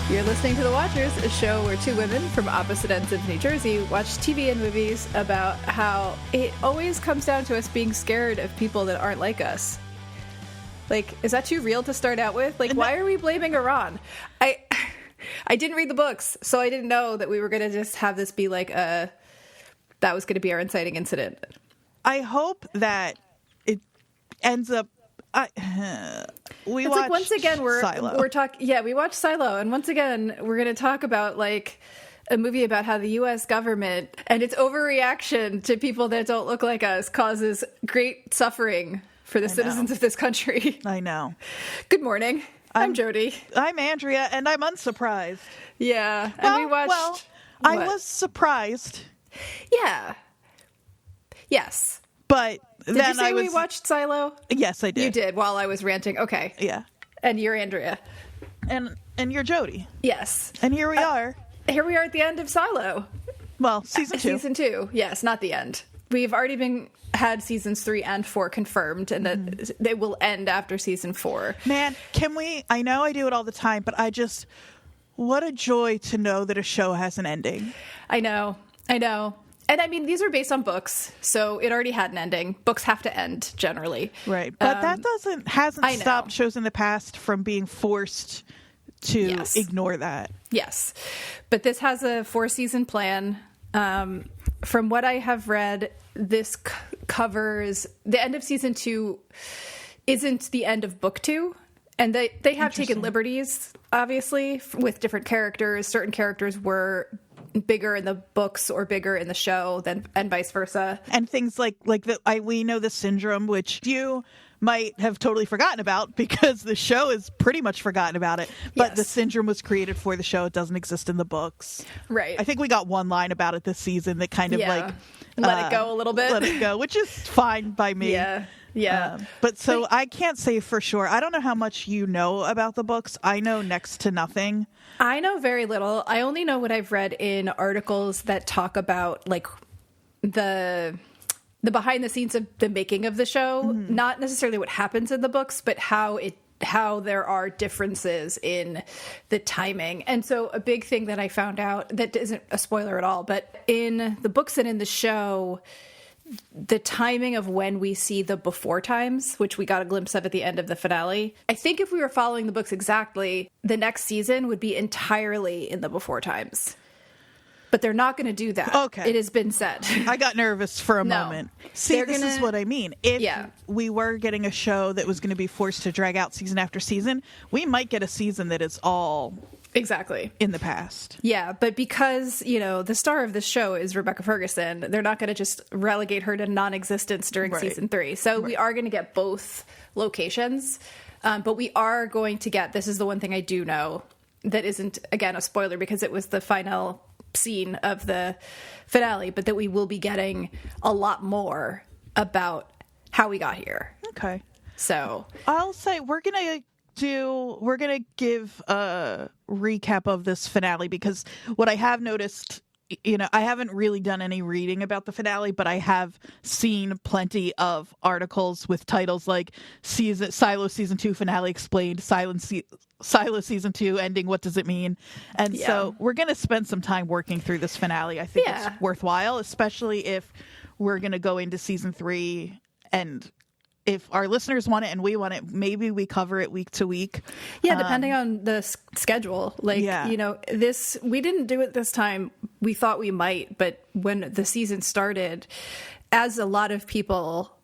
You're listening to The Watchers, a show where two women from opposite ends of New Jersey watch TV and movies about how it always comes down to us being scared of people that aren't like us. Like, is that too real to start out with? Like, why are we blaming Iran? I didn't read the books, so I didn't know that we were going to just have this be like that was going to be our inciting incident. I hope that it ends up. We watched once again Silo. we're talking. Yeah, we watched Silo, and once again we're going to talk about like a movie about how the U.S. government and its overreaction to people that don't look like us causes great suffering for the citizens of this country. I know. Good morning. I'm Jodie. I'm Andrea, and I'm unsurprised. Yeah, and we watched. Well, I was surprised. Yeah. Yes. But Did then you say I was. we watched Silo? Yes, I did. You did while I was ranting. Okay. Yeah. And you're Andrea. And you're Jodie. Yes. And here we are. Here we are at the end of Silo. Well, season 2. Season 2. Yes, not the end. We've already had seasons 3 and 4 confirmed, and that they will end after season 4. Man, can we? I know I do it all the time, but what a joy to know that a show has an ending. I know. And I mean, these are based on books, so it already had an ending. Books have to end, generally. Right. But that hasn't stopped shows in the past from being forced to ignore that. Yes. But this has a 4-season plan. From what I have read, this covers the end of season 2 isn't the end of book 2. And they have taken liberties, obviously, with different characters. Certain characters were bigger in the books or bigger in the show and vice versa. And things like we know the syndrome, which you might have totally forgotten about because the show is pretty much forgotten about it. But the syndrome was created for the show. It doesn't exist in the books. Right. I think we got one line about it this season that kind of let it go a little bit. Let it go, which is fine by me. Yeah. But I can't say for sure. I don't know how much you know about the books. I know next to nothing. I know very little. I only know what I've read in articles that talk about like the behind the scenes of the making of the show, not necessarily what happens in the books, but how there are differences in the timing. And so a big thing that I found out that isn't a spoiler at all, but in the books and in the show, the timing of when we see the before times, which we got a glimpse of at the end of the finale, I think if we were following the books exactly, the next season would be entirely in the before times. But they're not going to do that. Okay. It has been said. I got nervous for a moment. See, this is what I mean. If we were getting a show that was going to be forced to drag out season after season, we might get a season that is all exactly in the past. Yeah, but because, the star of this show is Rebecca Ferguson, they're not going to just relegate her to non-existence during season 3. So we are going to get both locations. But we are going to get, this is the one thing I do know that isn't, again, a spoiler because it was the final scene of the finale, but that we will be getting a lot more about how we got here. Okay. So I'll say we're gonna give a recap of this finale because what I have noticed, I haven't really done any reading about the finale, but I have seen plenty of articles with titles like Silo Season 2 Finale Explained, Silo Season 2 Ending, What Does It Mean? And so we're going to spend some time working through this finale. I think it's worthwhile, especially if we're going to go into Season 3 and if our listeners want it and we want it, maybe we cover it week to week. Yeah, depending on the schedule. Like, we didn't do it this time. We thought we might, but when the season started, as a lot of people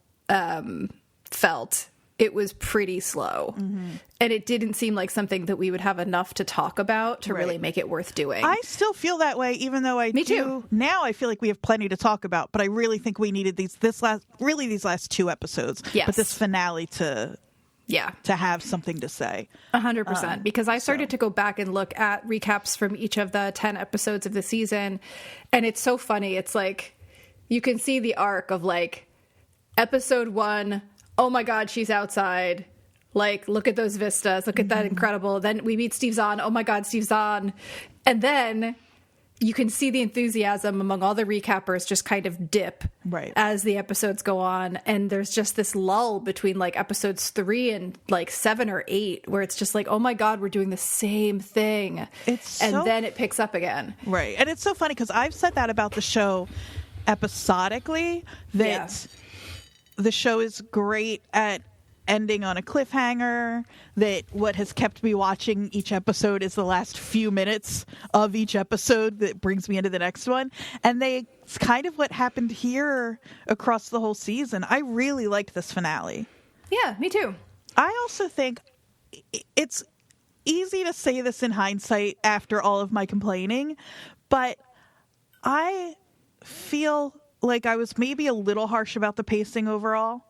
felt, it was pretty slow. And it didn't seem like something that we would have enough to talk about to really make it worth doing. I still feel that way, even though Me too. Now I feel like we have plenty to talk about, but I really think we needed these last 2 episodes. Yes. But this finale to have something to say. 100%. Because I started to go back and look at recaps from each of the 10 episodes of the season. And it's so funny. It's like, you can see the arc of like episode 1, oh my God, she's outside. Like, look at those vistas. Look at that incredible. Then we meet Steve Zahn. Oh my God, Steve Zahn. And then you can see the enthusiasm among all the recappers just kind of dip Right. as the episodes go on. And there's just this lull between like episodes 3 and like 7 or 8 where it's just like, oh my God, we're doing the same thing. And then it picks up again. Right. And it's so funny because I've said that about the show episodically, that the show is great at ending on a cliffhanger, that what has kept me watching each episode is the last few minutes of each episode that brings me into the next one. And it's kind of what happened here across the whole season. I really liked this finale. Yeah, me too. I also think it's easy to say this in hindsight after all of my complaining, but I feel like I was maybe a little harsh about the pacing overall.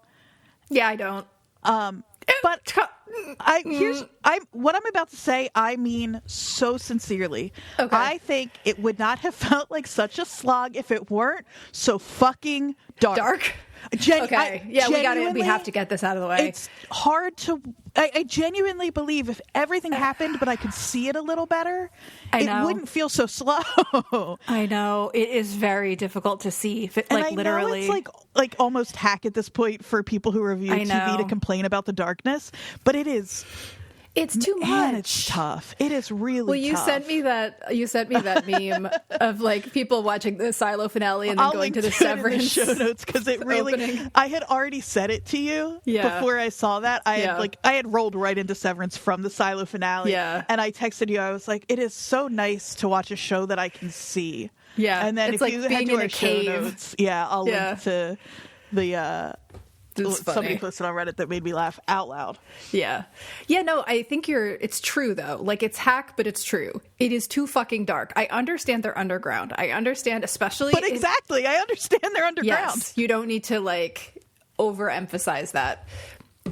Yeah, I don't. But what I'm about to say, I mean so sincerely. Okay. I think it would not have felt like such a slog if it weren't so fucking dark. Okay. We have to get this out of the way. It's hard to. I genuinely believe if everything happened, but I could see it a little better, it wouldn't feel so slow. I know it is very difficult to see. Literally, it's like almost hack at this point for people who review TV to complain about the darkness, but it is. It's too much. It's tough. It is really well, you tough. sent me that meme of like people watching the Silo finale and then going to the Severance show notes because it really opening. I had already said it to you before I saw that. I had rolled right into Severance from the Silo finale. Yeah. And I texted you, I was like, it is so nice to watch a show that I can see. Yeah. And then it's if you head to our show cave. notes, I'll link to the somebody posted on Reddit that made me laugh out loud. Yeah. No, I think it's true though. Like it's hack, but it's true. It is too fucking dark. I understand they're underground. I understand especially. But exactly. I understand they're underground. Yes. You don't need to like overemphasize that.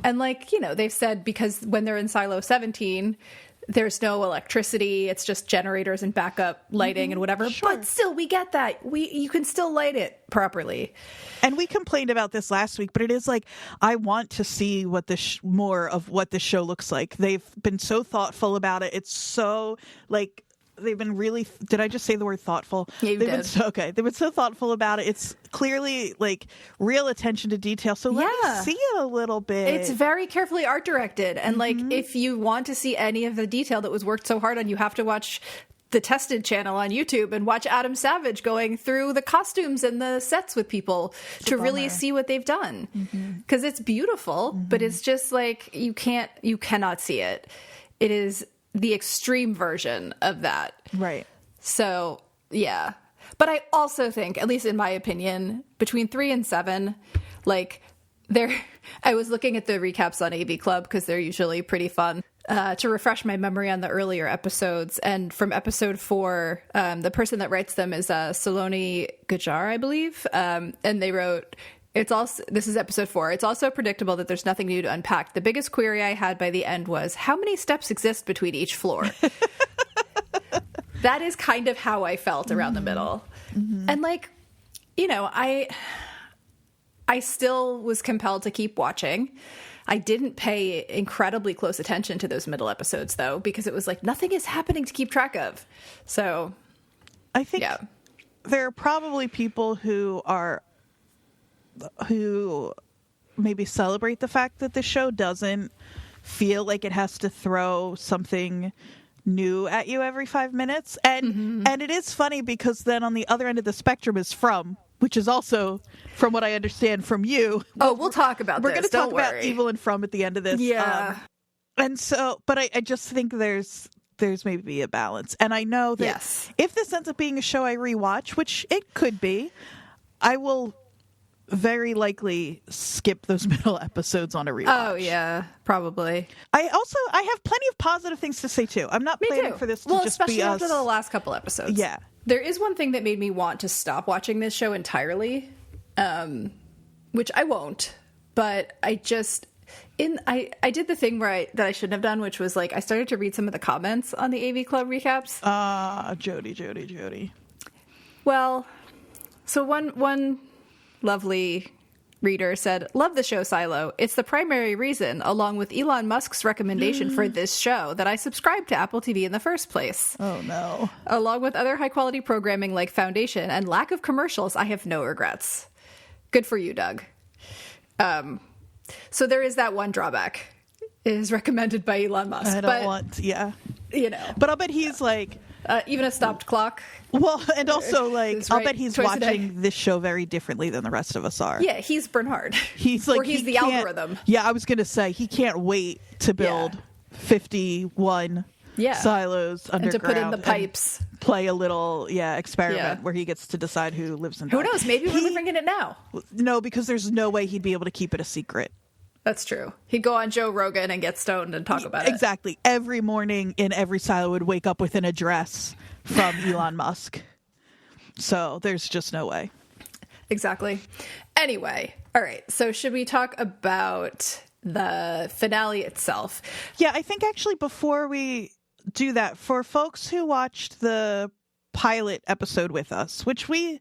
And like, they've said because when they're in Silo 17, there's no electricity. It's just generators and backup lighting and whatever. Sure. But still, we get that. You can still light it properly. And we complained about this last week, but it is like, I want to see what more of what this show looks like. They've been so thoughtful about it. It's so like, they've been really, did I just say the word thoughtful? Yeah, you did. They've been so thoughtful about it. It's clearly like real attention to detail. So let me see it a little bit. It's very carefully art directed. And like, if you want to see any of the detail that was worked so hard on, you have to watch the Tested channel on YouTube and watch Adam Savage going through the costumes and the sets with people to really see what they've done. Because it's beautiful, but it's just like, you cannot see it. It is the extreme version of that. Right. So, yeah. But I also think, at least in my opinion, between 3 and 7, like, I was looking at the recaps on AV Club because they're usually pretty fun to refresh my memory on the earlier episodes. And from episode 4, the person that writes them is Saloni Gajar, I believe. And they wrote, this is episode 4. It's also predictable that there's nothing new to unpack. The biggest query I had by the end was, how many steps exist between each floor? That is kind of how I felt around the middle. And like, I still was compelled to keep watching. I didn't pay incredibly close attention to those middle episodes though, because it was like nothing is happening to keep track of. So I think there are probably people who maybe celebrate the fact that the show doesn't feel like it has to throw something new at you every 5 minutes. And it is funny because then on the other end of the spectrum is From, which is also, from what I understand from you. Oh, we'll talk about We're this. going to talk about Evil and From at the end of this. Yeah. And so, but I just think there's maybe a balance. And I know that if this ends up being a show I rewatch, which it could be, I will very likely skip those middle episodes on a rewatch. Oh yeah, probably. I have plenty of positive things to say too. I'm not planning for this to just especially be after the last couple episodes. Yeah. There is one thing that made me want to stop watching this show entirely, which I won't, but I just I did the thing that I shouldn't have done, which was like I started to read some of the comments on the AV Club recaps. Jodie. Well, so one lovely reader said, "Love the show Silo. It's the primary reason, along with Elon Musk's recommendation for this show, that I subscribed to Apple TV in the first place. Oh, no. Along with other high-quality programming like Foundation and lack of commercials, I have no regrets." Good for you, Doug. So there is that one drawback. It is recommended by Elon Musk. You know. But I'll bet he's like... even a stopped clock. Well, and also, like, I'll bet he's watching this show very differently than the rest of us are. Yeah, he's Bernhard. He's like... Or he's the algorithm. Yeah, I was going to say, he can't wait to build 51 silos underground. And to put in the pipes. Play a little, experiment where he gets to decide who lives in Who knows? Maybe we're living in it now. No, because there's no way he'd be able to keep it a secret. That's true. He'd go on Joe Rogan and get stoned and talk about it. Exactly. Every morning in every silo would wake up with an address from Elon Musk. So there's just no way. Exactly. Anyway, all right. So should we talk about the finale itself? Yeah, I think actually before we do that, for folks who watched the pilot episode with us, which we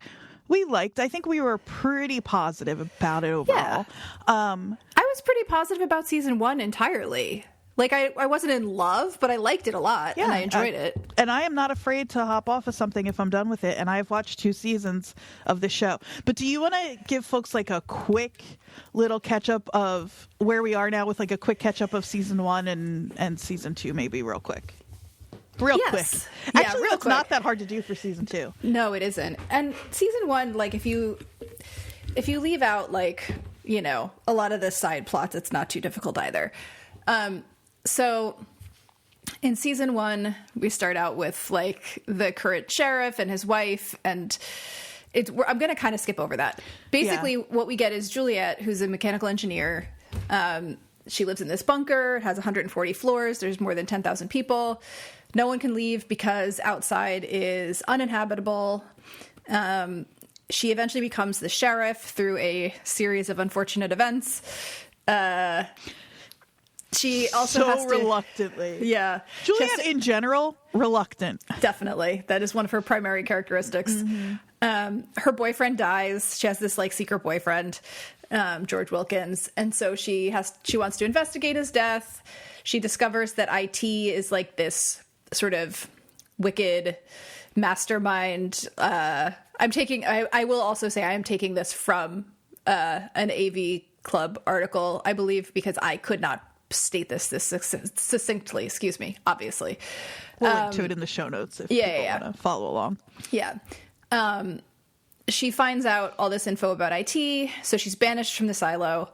liked, I think we were pretty positive about it overall. Yeah. I was pretty positive about season 1 entirely. Like, I wasn't in love, but I liked it a lot, and I enjoyed it. And I am not afraid to hop off of something if I'm done with it, and I've watched 2 seasons of the show. But do you want to give folks, like, a quick little catch-up of where we are now with, like, a quick catch-up of season 1 and season 2, maybe real quick? Quick. Actually, real that's quick. Not that hard to do for season 2. No, it isn't. And season 1, like, if you leave out, like, you know, a lot of the side plots, it's not too difficult either. So in season 1, we start out with, like, the current sheriff and his wife, and I'm going to kind of skip over that. Basically, what we get is Juliet, who's a mechanical engineer. She lives in this bunker. It has 140 floors. There's more than 10,000 people. No one can leave because outside is uninhabitable. She eventually becomes the sheriff through a series of unfortunate events. She also has to... reluctantly. Yeah. Juliet, in general, reluctant. Definitely. That is one of her primary characteristics. Mm-hmm. Her boyfriend dies. She has this, like, secret boyfriend, George Wilkins. And so she wants to investigate his death. She discovers that IT is, like, this sort of wicked mastermind. I will also say I am taking this from an AV Club article, I believe, because I could not state this succinctly, excuse me, obviously. We'll link to it in the show notes if people want to follow along. Yeah. She finds out all this info about IT, so she's banished from the silo,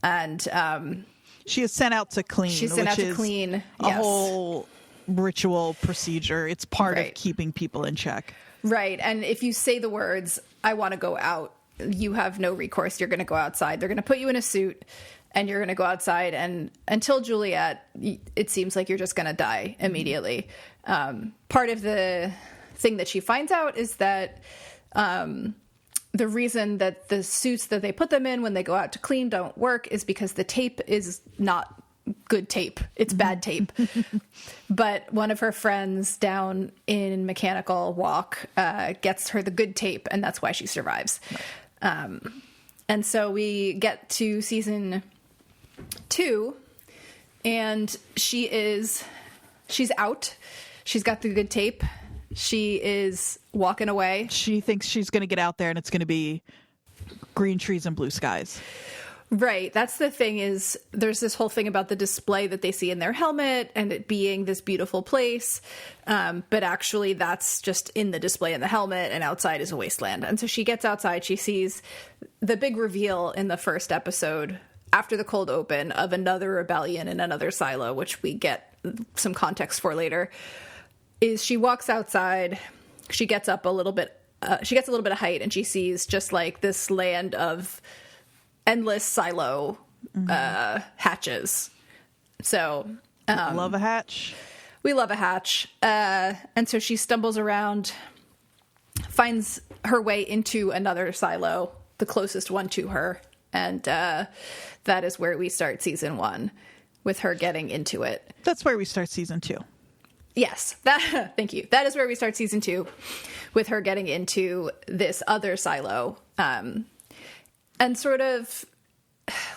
and she is sent out to clean. She's sent out to clean. A whole ritual procedure. It's part of keeping people in check. Right. And if you say the words, "I want to go out," you have no recourse. You're going to go outside. They're going to put you in a suit and you're going to go outside. And until Juliet, it seems like you're just going to die immediately. Part of the thing that she finds out is that the reason that the suits that they put them in when they go out to clean don't work is because the tape is not good tape. It's bad tape. But one of her friends down in Mechanical Walk gets her the good tape, and that's why she survives. And so we get to season 2, and she's out. She's got the good tape. She is walking away. She thinks she's going to get out there, and it's going to be green trees and blue skies. Right. That's the thing, is there's this whole thing about the display that they see in their helmet and it being this beautiful place. But actually that's just in the display in the helmet, and outside is a wasteland. And so she gets outside. She sees the big reveal in the first episode after the cold open of another rebellion in another silo, which we get some context for later. Is she walks outside. She gets up a little bit. She gets a little bit of height, and she sees just like this land of endless silo hatches. So love a hatch. We love a hatch. And so she stumbles around, finds her way into another silo, the closest one to her, and that is where we start season 1, with her getting into it. That's where we start season 2. Yes, thank you. That is where we start season 2, with her getting into this other silo. And sort of,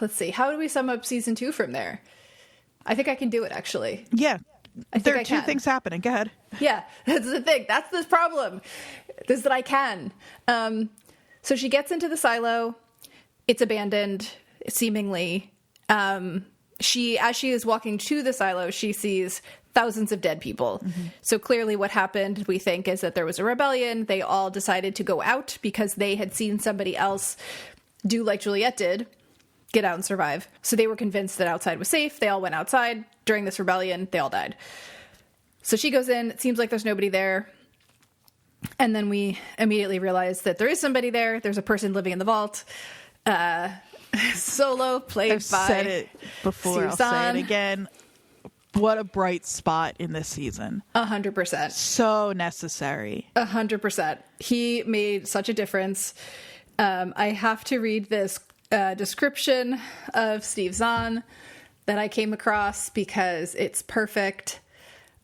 let's see, how do we sum up season 2 from there? I think I can do it, actually. Yeah. I think There are I two can. things happening. Go ahead. Yeah, that's the thing. That's the problem, is that I can. So she gets into the silo. It's abandoned, seemingly. As she is walking to the silo, she sees thousands of dead people. So clearly what happened, we think, is that there was a rebellion. They all decided to go out because they had seen somebody else do like Juliet did, get out and survive. So they were convinced that outside was safe. They all went outside. During this rebellion, they all died. So she goes in. It seems like there's nobody there. And then we immediately realize that there is somebody there. There's a person living in the vault. Solo, played I've by said it before. Steve I'll say Zahn. it again. What a bright spot in this season. 100%. So necessary. 100%. He made such a difference. I have to read this description of Steve Zahn that I came across because it's perfect.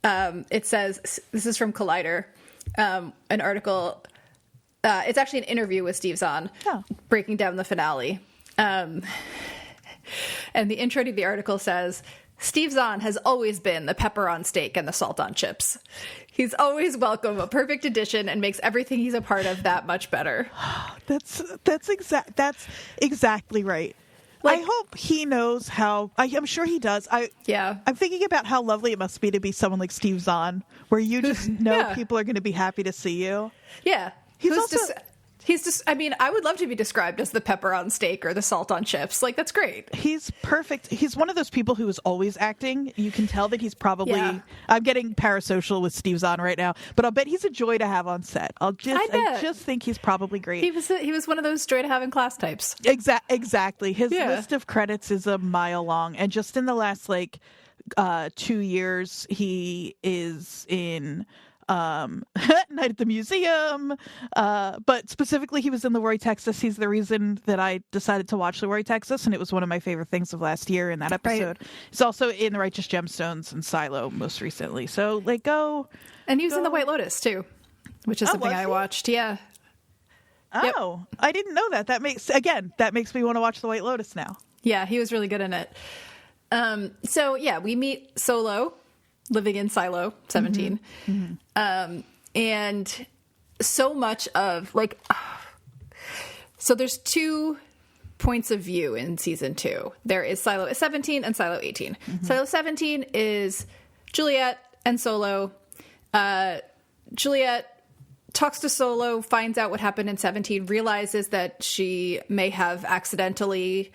It says, this is from Collider, an article. It's actually an interview with Steve Zahn, breaking down the finale. And the intro to the article says, Steve Zahn has always been the pepper on steak and the salt on chips. He's always welcome, a perfect addition, and makes everything he's a part of that much better. That's exactly right. Like, I hope he knows how. I'm sure he does. Yeah. I'm thinking about how lovely it must be to be someone like Steve Zahn, where you just know Yeah. people are going to be happy to see you. Yeah. He's also. He's just, I mean, I would love to be described as the pepper on steak or the salt on chips. Like, that's great. He's perfect. He's one of those people who is always acting. You can tell that he's probably. Yeah. I'm getting parasocial with Steve Zahn right now, but I'll bet he's a joy to have on set. I just think he's probably great. He was one of those joy to have in class types. Exactly. His Yeah. list of credits is a mile long, and just in the last 2 years, he is in Night at the Museum, but specifically he was in Leroy, Texas. He's the reason that I decided to watch Leroy, Texas, and it was one of my favorite things of last year in that episode. Right. He's also in The Righteous Gemstones and Silo most recently. So go. And he was in The White Lotus too, which is something I watched. Yeah. Oh, yep. I didn't know that. That makes me want to watch The White Lotus now. Yeah, he was really good in it. So yeah, we meet Solo living in Silo 17. And so much of so there's 2 points of view in season 2. There is Silo 17 and Silo 18. Silo 17 is Juliet and Solo. Juliet talks to Solo, finds out what happened in 17, realizes that she may have accidentally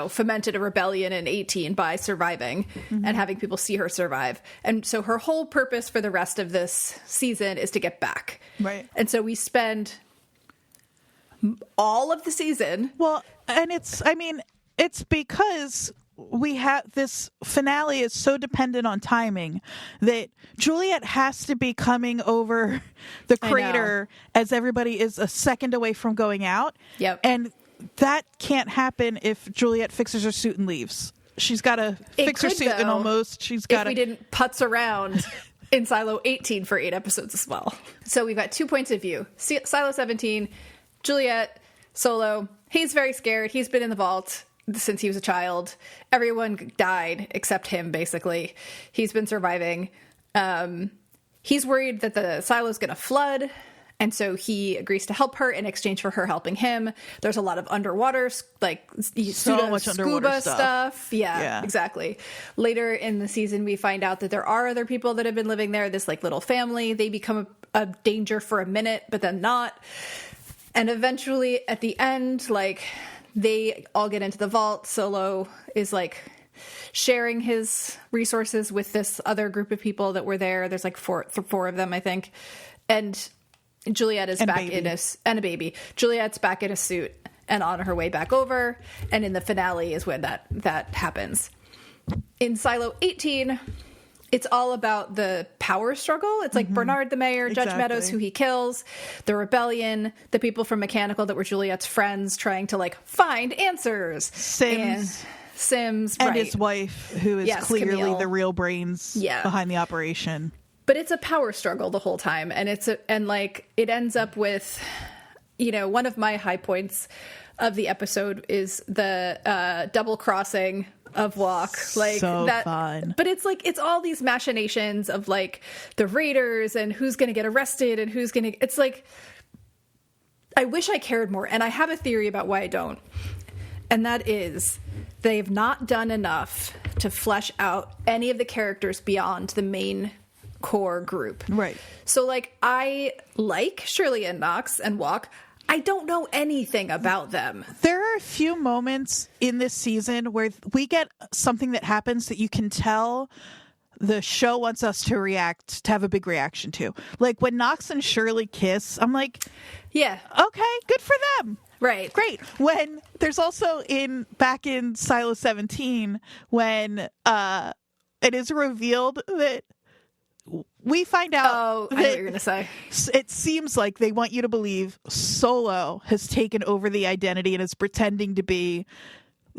fomented a rebellion in 18 by surviving and having people see her survive. And so her whole purpose for the rest of this season is to get back. Right. And so we spend all of the season. Well, and it's because we have this finale is so dependent on timing that Juliet has to be coming over the crater as everybody is a second away from going out. Yep. And that can't happen if Juliet fixes her suit and leaves. She's got to fix her suit and almost she's got to. If we didn't putz around in Silo 18 for 8 episodes as well. So we've got 2 points of view. Silo 17, Juliet, Solo. He's very scared. He's been in the vault since he was a child. Everyone died except him, basically. He's been surviving. He's worried that the silo's going to flood. And so he agrees to help her in exchange for her helping him. There's a lot of underwater, so much scuba stuff. Yeah, exactly. Later in the season, we find out that there are other people that have been living there, this little family. They become a danger for a minute, but then not. And eventually at the end, they all get into the vault. Solo is sharing his resources with this other group of people that were there. There's four of them, I think. And Juliet is back in a baby. Juliet's back in a suit and on her way back over. And in the finale is when that happens. In Silo 18, it's all about the power struggle. It's Bernard the mayor, Judge Meadows, who he kills, the rebellion, the people from Mechanical that were Juliet's friends trying to find answers. Sims, and right. his wife, who is clearly Camille. The real brains behind the operation. But it's a power struggle the whole time, and it ends up with one of my high points of the episode is the double crossing of Walk. Like so that fun. But it's like it's all these machinations of like the raiders and who's gonna get arrested and it's like I wish I cared more, and I have a theory about why I don't. And that is they've not done enough to flesh out any of the characters beyond the main core group. Right. So like I like Shirley and Knox and Walk. I don't know anything about them. There are a few moments in this season where we get something that happens that you can tell the show wants us to have a big reaction to. Like when Knox and Shirley kiss, I'm like, yeah, okay, good for them. Right. Great. When there's also back in Silo 17, when it is revealed that we find out. Oh, I know what you're going to say. It seems like they want you to believe Solo has taken over the identity and is pretending to be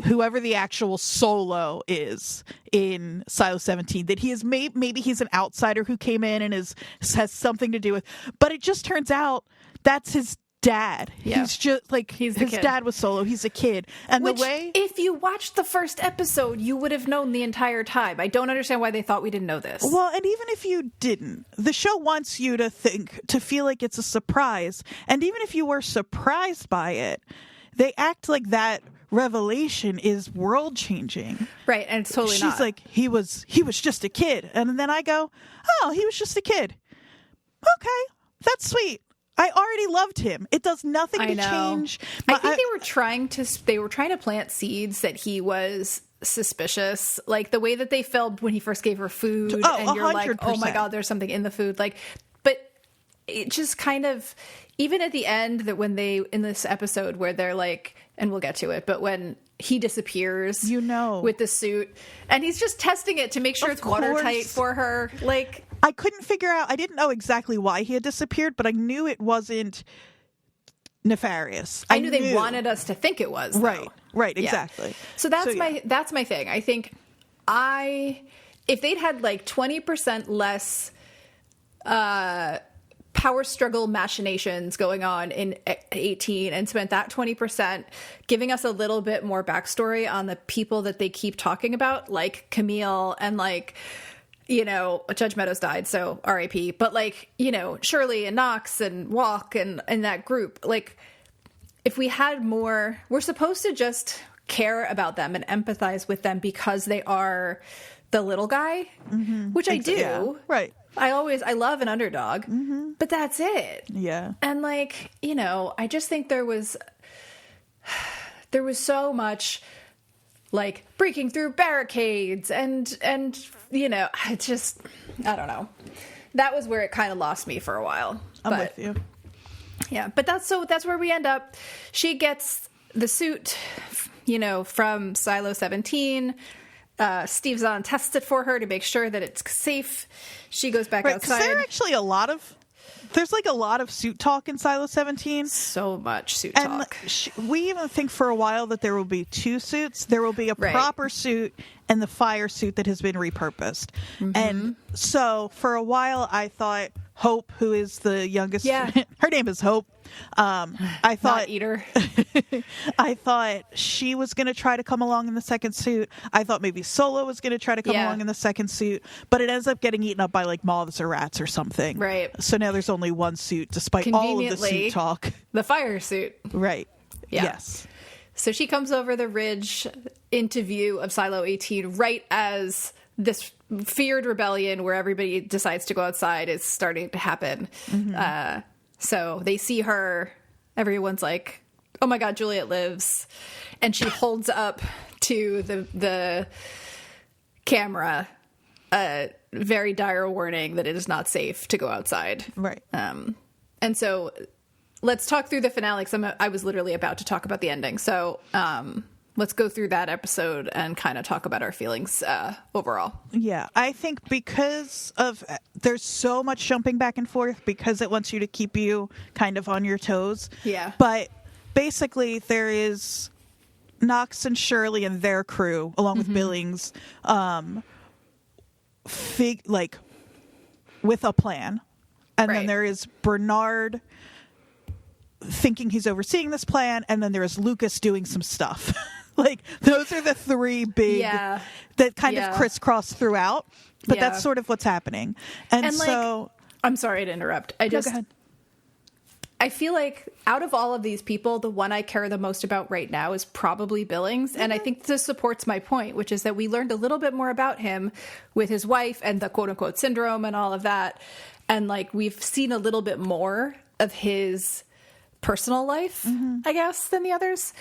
whoever the actual Solo is in Silo 17. That he is maybe he's an outsider who came in and has something to do with. But it just turns out that's his dad. Yeah. He's just like his dad was Solo. He's a kid, and Which, the way if you watched the first episode, you would have known the entire time. I don't understand why they thought we didn't know this. Well, and even if you didn't, the show wants you to feel like it's a surprise, and even if you were surprised by it, they act like that revelation is world changing. Right, and it's totally not. She's like, he was just a kid, and then I go, oh, he was just a kid. Okay, that's sweet. I already loved him. It does nothing to change. I think they were trying to plant seeds that he was suspicious. Like the way that they filmed when he first gave her food, and you're 100%. like, oh my god, there's something in the food. Like, but it just kind of, even at the end, that when they in this episode where they're like, and we'll get to it, but when he disappears, with the suit, and he's just testing it to make sure it's watertight for her, like. I couldn't figure out, I didn't know exactly why he had disappeared, but I knew it wasn't nefarious. I knew they wanted us to think it was, though. Right, exactly. Yeah. So that's my thing. I think if they'd had like 20% less power struggle machinations going on in 18 and spent that 20% giving us a little bit more backstory on the people that they keep talking about, like Camille and like, Judge Meadows died, so R.I.P. But like, Shirley and Knox and Walk and that group, like if we had more, we're supposed to just care about them and empathize with them because they are the little guy, which I do. Yeah. Right. I love an underdog, but that's it. Yeah. And like, I just think there was so much like breaking through barricades and it's just, I don't know. That was where it kind of lost me for a while. I'm with you. Yeah, but that's where we end up. She gets the suit, from Silo 17. Steve Zahn tests it for her to make sure that it's safe. She goes back outside. There are actually there's like a lot of suit talk in Silo 17. So much suit talk. We even think for a while that there will be two suits. There will be a proper suit and the fire suit that has been repurposed. And so for a while I thought Hope, who is the youngest, her name is Hope. I thought Not Eater. I thought she was going to try to come along in the second suit. I thought maybe Solo was going to try to come along in the second suit, but it ends up getting eaten up by like moths or rats or something. Right. So now there's only one suit, despite all of the suit talk. The fire suit. Right. Yeah. Yes. So she comes over the ridge into view of Silo 18 right as this feared rebellion where everybody decides to go outside is starting to happen. So they see her. Everyone's like, oh my God, Juliet lives. And she holds up to the camera a very dire warning that it is not safe to go outside. Right. And so let's talk through the finale, because I was literally about to talk about the ending. So let's go through that episode and kind of talk about our feelings overall. Yeah, I think because there's so much jumping back and forth because it wants you to keep you kind of on your toes. Yeah. But basically there is Knox and Shirley and their crew, along with Billings, with a plan. And then there is Bernard, thinking he's overseeing this plan, and then there's Lucas doing some stuff. Like, those are the three big that kind of crisscross throughout, but that's sort of what's happening. And so, I'm sorry to interrupt. Go ahead. I feel like out of all of these people, the one I care the most about right now is probably Billings. And I think this supports my point, which is that we learned a little bit more about him with his wife and the quote unquote syndrome and all of that. And like, we've seen a little bit more of his personal life, I guess, than the others.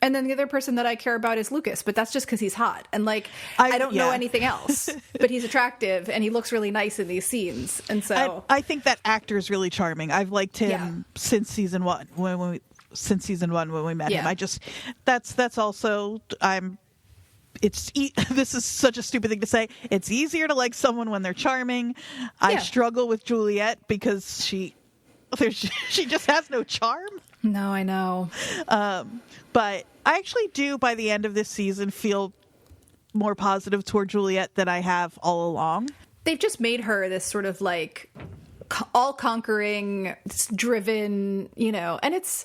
And then the other person that I care about is Lucas, but that's just because he's hot. And like, I don't know anything else, but he's attractive and he looks really nice in these scenes. And so I think that actor is really charming. I've liked him since season one when we met him. I just, that's also, this is such a stupid thing to say. It's easier to like someone when they're charming. I struggle with Juliet because she just has no charm. No, I know. But I actually do, by the end of this season, feel more positive toward Juliet than I have all along. They've just made her this sort of like all-conquering, driven, and it's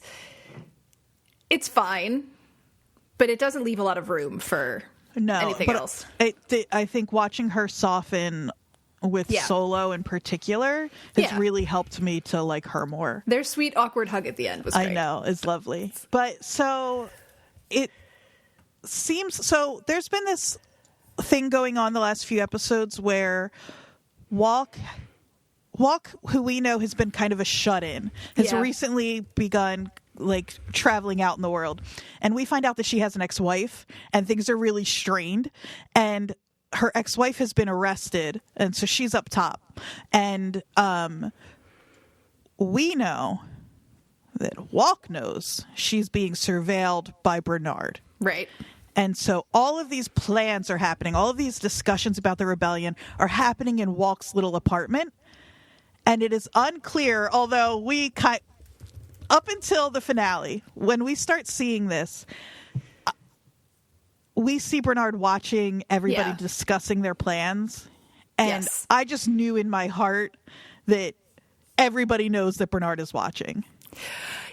fine, but it doesn't leave a lot of room for anything else. I think watching her soften with Solo in particular has really helped me to like her more. Their sweet awkward hug at the end was great. I know, it's lovely. But so it seems there's been this thing going on the last few episodes where Walk, who we know has been kind of a shut-in, has recently begun like traveling out in the world, and we find out that she has an ex-wife and things are really strained, and her ex-wife has been arrested, and so she's up top. And we know that Walk knows she's being surveilled by Bernard. Right. And so all of these plans are happening. All of these discussions about the rebellion are happening in Walk's little apartment. And it is unclear, although up until the finale, when we start seeing this, we see Bernard watching everybody discussing their plans. And I just knew in my heart that everybody knows that Bernard is watching.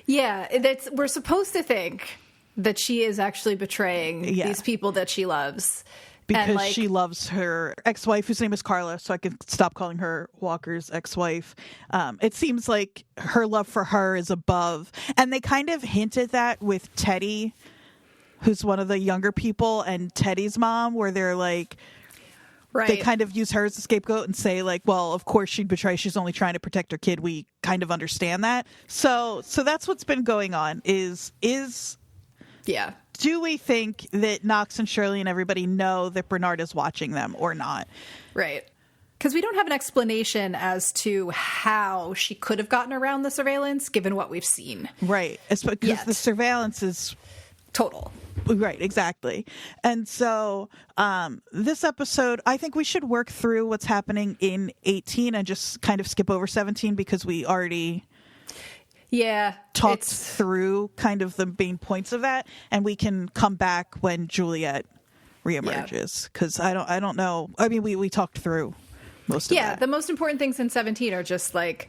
Yeah, we're supposed to think that she is actually betraying these people that she loves. Because she loves her ex-wife, whose name is Carla, so I can stop calling her Walker's ex-wife. It seems like her love for her is above. And they kind of hinted that with Teddy, who's one of the younger people, and Teddy's mom, where they're like, they kind of use her as a scapegoat and say like, well, of course she'd betray. She's only trying to protect her kid. We kind of understand that. So that's what's been going on is do we think that Knox and Shirley and everybody know that Bernard is watching them or not? Right. Because we don't have an explanation as to how she could have gotten around the surveillance, given what we've seen. Right. It's because the surveillance is total. Right, exactly. And so this episode, I think we should work through what's happening in 18 and just kind of skip over 17 because we already talked through kind of the main points of that, and we can come back when Juliet reemerges because I don't know. I mean, we talked through most of that. Yeah, the most important things in 17 are just like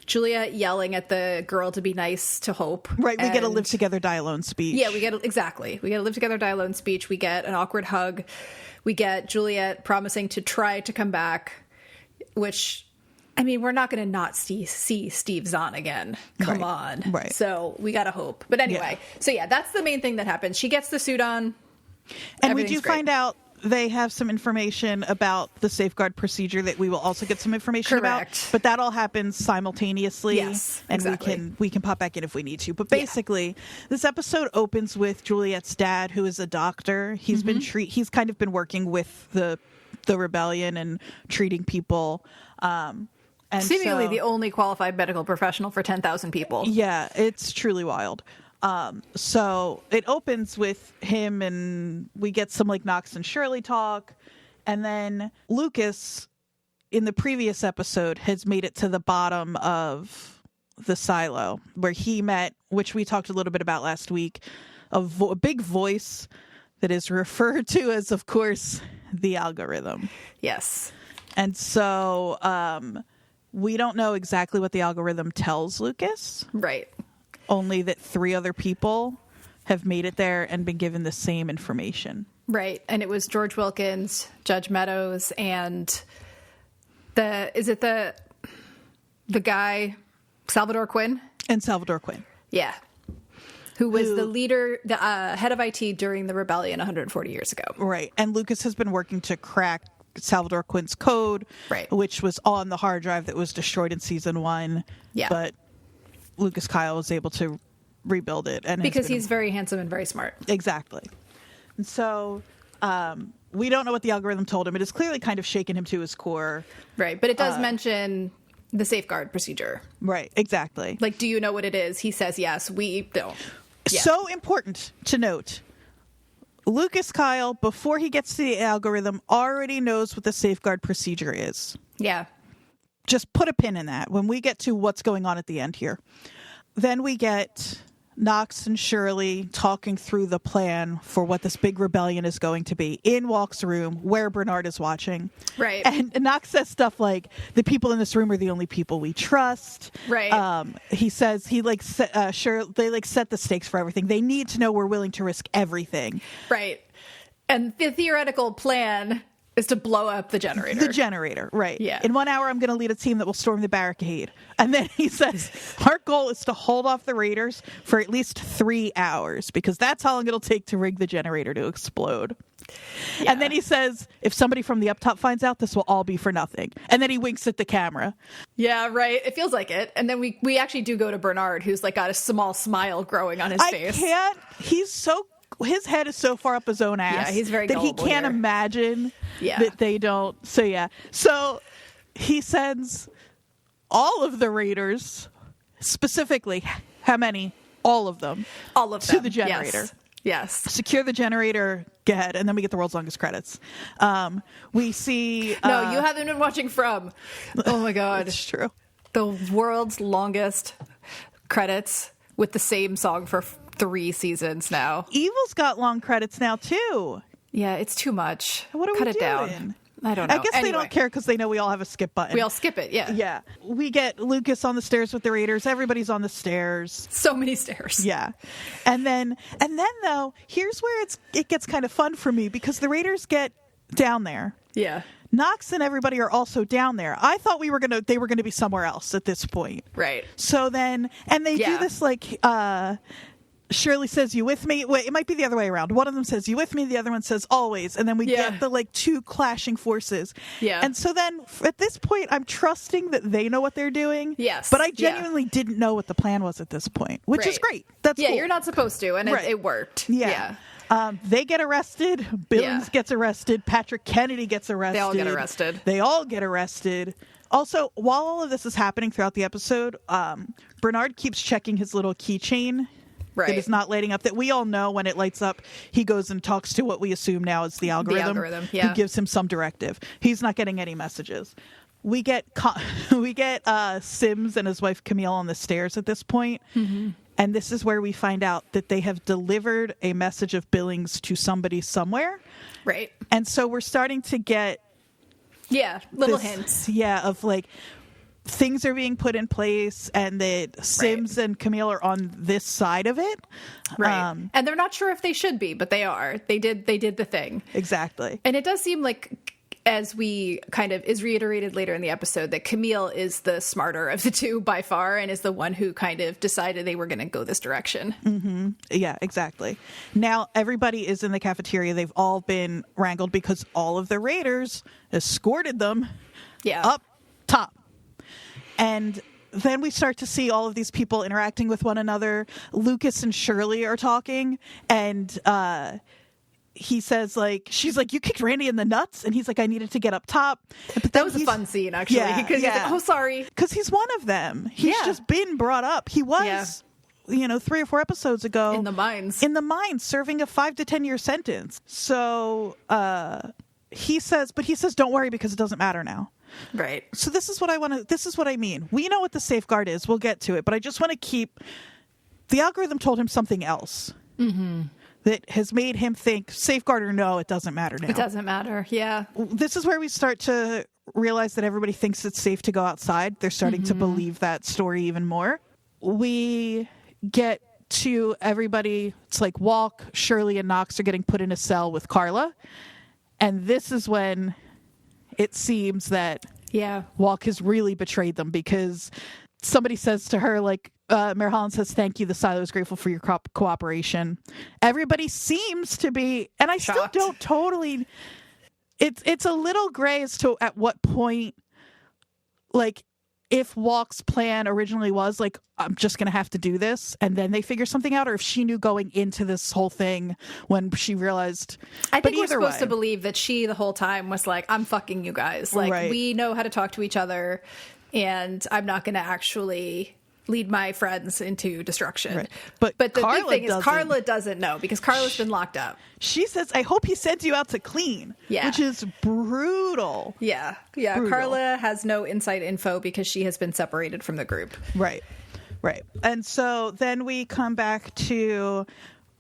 Juliet yelling at the girl to be nice to Hope. Right, we get a live together, die alone speech. Yeah, we get a live together, die alone speech. We get an awkward hug. We get Juliet promising to try to come back, which, I mean, we're not going to not see Steve Zahn again. Come on. Right. So we got to hope. But anyway, that's the main thing that happens. She gets the suit on. And we do find out they have some information about the safeguard procedure that we will also get some information about. But that all happens simultaneously. Yes, and exactly. we can pop back in if we need to. But basically, this episode opens with Juliet's dad, who is a doctor. He's he's kind of been working with the rebellion and treating people. And seemingly the only qualified medical professional for 10,000 people. Yeah, it's truly wild. So it opens with him, and we get some like Knox and Shirley talk, and then Lucas in the previous episode has made it to the bottom of the silo where he met, which we talked a little bit about last week, a big voice that is referred to as, of course, the algorithm. Yes. And so We don't know exactly what the algorithm tells Lucas. Right. Only that 3 other people have made it there and been given the same information. Right. And it was George Wilkins, Judge Meadows, and the guy, Salvador Quinn? And Salvador Quinn. Yeah. Who was the leader, the head of IT during the rebellion 140 years ago. Right. And Lucas has been working to crack Salvador Quinn's code, right, which was on the hard drive that was destroyed in season 1. Yeah. But Lucas Kyle was able to rebuild it. And because he's very handsome and very smart. Exactly. And so we don't know what the algorithm told him. It has clearly kind of shaken him to his core. Right. But it does mention the safeguard procedure. Right. Exactly. Like, do you know what it is? He says yes. We don't. Yeah. So important to note. Lucas Kyle, before he gets to the algorithm, already knows what the safeguard procedure is. Yeah. Just put a pin in that when we get to what's going on at the end here. Then we get Knox and Shirley talking through the plan for what this big rebellion is going to be in Walk's room where Bernard is watching. Right. And Knox says stuff like, the people in this room are the only people we trust. Right. He says they set the stakes for everything. They need to know we're willing to risk everything. Right. And the theoretical plan is to blow up the generator. The generator, right. Yeah. In 1 hour, I'm going to lead a team that will storm the barricade. And then he says, our goal is to hold off the raiders for at least 3 hours, because that's how long it'll take to rig the generator to explode. Yeah. And then he says, if somebody from the up top finds out, this will all be for nothing. And then he winks at the camera. Yeah, right. It feels like it. And then we actually do go to Bernard, who's like got a small smile growing on his face. His head is so far up his own ass. Yeah, he's very that he can't imagine that they don't. So yeah. So he sends all of the raiders, specifically, how many? All of them. All of them. To the generator. Yes. Secure the generator. Go ahead. And then we get the world's longest credits. We see... No, you haven't been watching From. Oh my God. It's true. The world's longest credits with the same song for 3 seasons now. Evil's got long credits now, too. Yeah, it's too much. What are we Cut it doing? Down. I don't know. I guess they don't care because they know we all have a skip button. We all skip it, yeah. Yeah. We get Lucas on the stairs with the raiders. Everybody's on the stairs. So many stairs. Yeah. And then though, here's where it gets kind of fun for me, because the raiders get down there. Yeah. Knox and everybody are also down there. I thought they were gonna be somewhere else at this point. Right. So then, and they do this like Shirley says, you with me? Wait, it might be the other way around. One of them says, you with me? The other one says, always. And then we get the like 2 clashing forces. Yeah. And so then at this point, I'm trusting that they know what they're doing. Yes. But I genuinely didn't know what the plan was at this point, which is great. That's cool. You're not supposed to. And it worked. Yeah. They get arrested. Billings gets arrested. Patrick Kennedy gets arrested. They all get arrested. They all get arrested. Also, while all of this is happening throughout the episode, Bernard keeps checking his little keychain. Right. That is not lighting up, that we all know when it lights up, he goes and talks to what we assume now is the algorithm who gives him some directive. He's not getting any messages. We get Sims and his wife Camille on the stairs at this point. Mm-hmm. And this is where we find out that they have delivered a message of Billings to somebody somewhere. Right. And so we're starting to get little hints. Yeah, of like things are being put in place, and that Sims and Camille are on this side of it. Right. And they're not sure if they should be, but they are. They did the thing. Exactly. And it does seem like, as we kind of is reiterated later in the episode, that Camille is the smarter of the two by far, and is the one who kind of decided they were going to go this direction. Mm-hmm. Yeah, exactly. Now everybody is in the cafeteria. They've all been wrangled because all of the raiders escorted them up top. And then we start to see all of these people interacting with one another. Lucas and Shirley are talking, and he says, like, she's like, you kicked Randy in the nuts? And he's like, I needed to get up top. But that was a fun scene, actually. Because he's like, oh, sorry. Because he's one of them. He's just been brought up. He was, 3 or 4 episodes ago. In the mines, serving a 5 to 10 year sentence. So he says, don't worry, because it doesn't matter now. Right. So this is what I mean. We know what the safeguard is. We'll get to it. But I just want to keep... The algorithm told him something else. Mm-hmm. That has made him think, safeguard or no, it doesn't matter now. It doesn't matter, yeah. This is where we start to realize that everybody thinks it's safe to go outside. They're starting to believe that story even more. We get to everybody. It's like Walk, Shirley, and Knox are getting put in a cell with Carla. And this is when it seems that Walk has really betrayed them, because somebody says to her, like, Mayor Holland says, "Thank you. The silo is grateful for your cooperation." Everybody seems to be, and I shocked. still don't totally. It's a little gray as to at what point, like, if Walk's plan originally was like, I'm just going to have to do this, and then they figure something out, or if she knew going into this whole thing when she realized. I think we're supposed to believe that she the whole time was like, I'm fucking you guys. Like, we know how to talk to each other, and I'm not going to actually lead my friends into destruction. Right. But the Carla big thing is doesn't. Carla doesn't know, because Carla's been locked up. She says, I hope he sends you out to clean. Yeah. Which is brutal. Yeah. Brutal. Carla has no inside info because she has been separated from the group. Right. And so then we come back to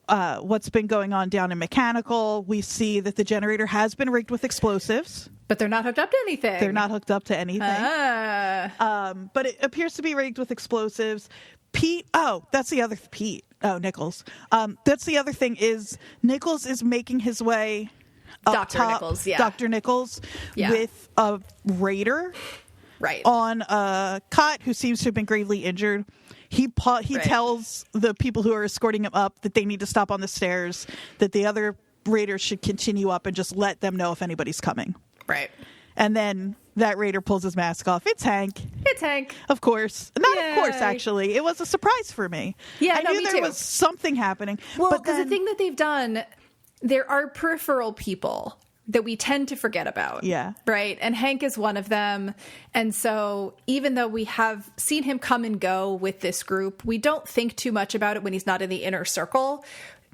what's been going on down in Mechanical. We see that the generator has been rigged with explosives. But they're not hooked up to anything. But it appears to be rigged with explosives. That's the other Pete. Oh, Nichols. That's the other thing is Nichols is making his way up top. Dr. Nichols with a raider on a cot who seems to have been gravely injured. He tells the people who are escorting him up that they need to stop on the stairs, that the other raiders should continue up and just let them know if anybody's coming. Right. And then that raider pulls his mask off. It's Hank. Of course. Not Yay. Of course, actually. It was a surprise for me. Yeah, I knew there was something happening. Well, because the thing that they've done, there are peripheral people that we tend to forget about. Yeah. Right? And Hank is one of them. And so even though we have seen him come and go with this group, we don't think too much about it when he's not in the inner circle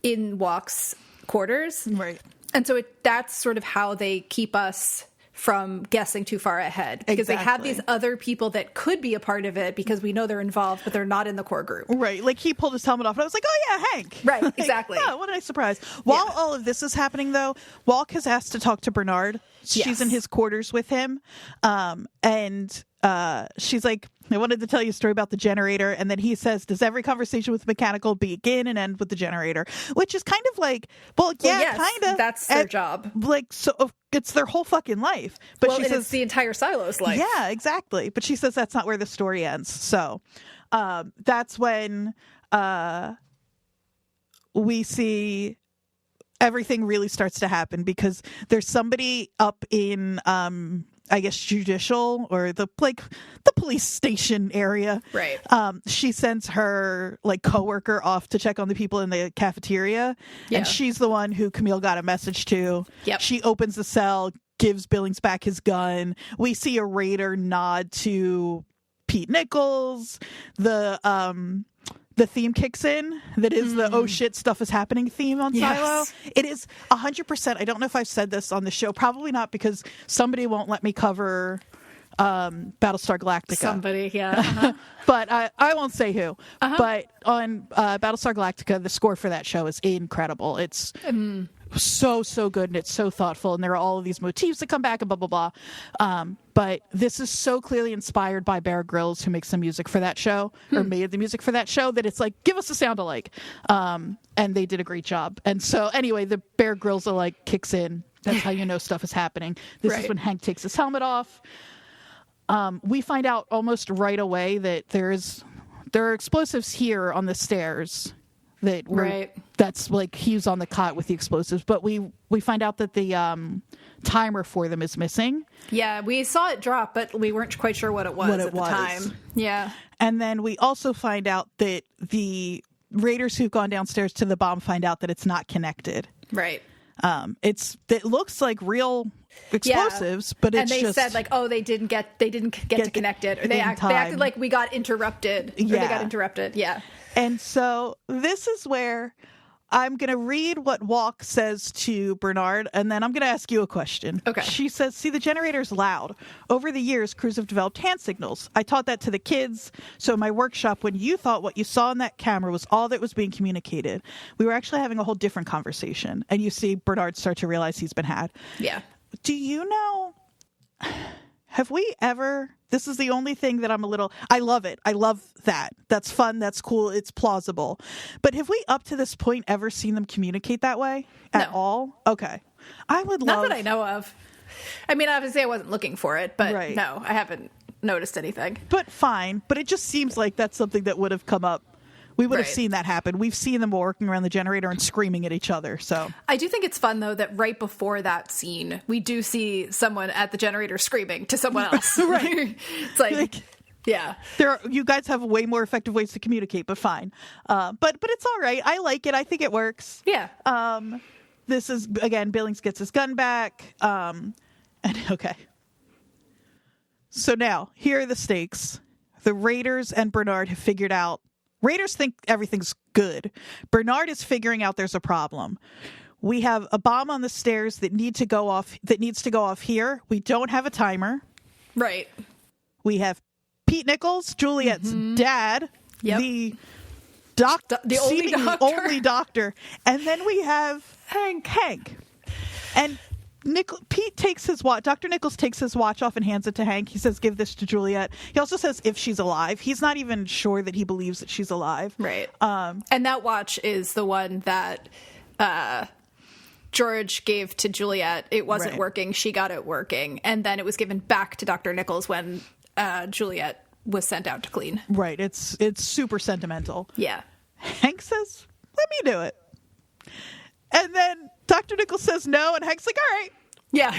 in Walk's quarters. Right. And so that's sort of how they keep us from guessing too far ahead, because they have these other people that could be a part of it because we know they're involved, but they're not in the core group. Right. Like he pulled his helmet off and I was like, oh yeah, Hank. Right. Like, exactly. Yeah, what a nice surprise. While all of this is happening though, Walk has asked to talk to Bernard. She's in his quarters with him. And she's like, I wanted to tell you a story about the generator. And then he says, does every conversation with Mechanical begin and end with the generator? Which is kind of like, yes, kind of. That's their job. Like, so it's their whole fucking life. But she says it's the entire silo's life. Yeah, exactly. But she says that's not where the story ends. So that's when we see everything really starts to happen, because there's somebody up in I guess judicial or the police station area. Right. She sends her like coworker off to check on the people in the cafeteria. Yeah. And she's the one who Camille got a message to. Yep. She opens the cell, gives Billings back his gun. We see a raider nod to Pete Nichols. The theme kicks in. That is the oh shit, stuff is happening theme on Silo. It is 100%. I don't know if I've said this on the show. Probably not, because somebody won't let me cover Battlestar Galactica. Somebody, yeah. Uh-huh. But I won't say who. Uh-huh. But on Battlestar Galactica, the score for that show is incredible. It's so good, and it's so thoughtful, and there are all of these motifs that come back and blah blah blah. But this is so clearly inspired by Bear Grylls, who makes the music for that show, or made the music for that show, that it's like, give us a sound alike. And they did a great job. And so anyway, the Bear Grylls alike kicks in. That's how you know stuff is happening. This is when Hank takes his helmet off. We find out almost right away that there are explosives here on the stairs. That's like he's on the cot with the explosives, but we find out that the timer for them is missing. Yeah, we saw it drop, but we weren't quite sure what it was at the time. Yeah. And then we also find out that the raiders who've gone downstairs to the bomb find out that it's not connected. Right. It looks like real explosives, but it's just, said like, oh, they didn't get to connect it, or they acted like we got interrupted. Or they got interrupted. Yeah. And so this is where I'm going to read what Walk says to Bernard, and then I'm going to ask you a question. Okay. She says, see, the generator's loud. Over the years, crews have developed hand signals. I taught that to the kids. So in my workshop, when you thought what you saw in that camera was all that was being communicated, we were actually having a whole different conversation. And you see Bernard start to realize he's been had. Yeah. Do you know have we ever, this is the only thing that I love it. I love that. That's fun. That's cool. It's plausible. But have we up to this point ever seen them communicate that way at all? Okay. I would love. Not that I know of. I mean, obviously I wasn't looking for it, but no, I haven't noticed anything. But fine. But it just seems like that's something that would have come up. We would have seen that happen. We've seen them working around the generator and screaming at each other. So I do think it's fun, though, that right before that scene, we do see someone at the generator screaming to someone else. Right. It's like, yeah. You guys have way more effective ways to communicate, but fine. But it's all right. I like it. I think it works. Yeah. This is, again, Billings gets his gun back. And okay. So now, here are the stakes. The Raiders and Bernard have figured out. Raiders think everything's good. Bernard is figuring out there's a problem. We have a bomb on the stairs that needs to go off here. We don't have a timer. Right. We have Pete Nichols, Juliet's dad, the only doctor. And then we have Hank. And Pete takes his watch. Dr. Nichols takes his watch off and hands it to Hank. He says, give this to Juliet. He also says, if she's alive. He's not even sure that he believes that she's alive. Right. And that watch is the one that George gave to Juliet. It wasn't working. She got it working. And then it was given back to Dr. Nichols when Juliet was sent out to clean. Right. It's super sentimental. Yeah. Hank says, let me do it. And then Dr. Nichols says no, and Hank's like, all right. Yeah.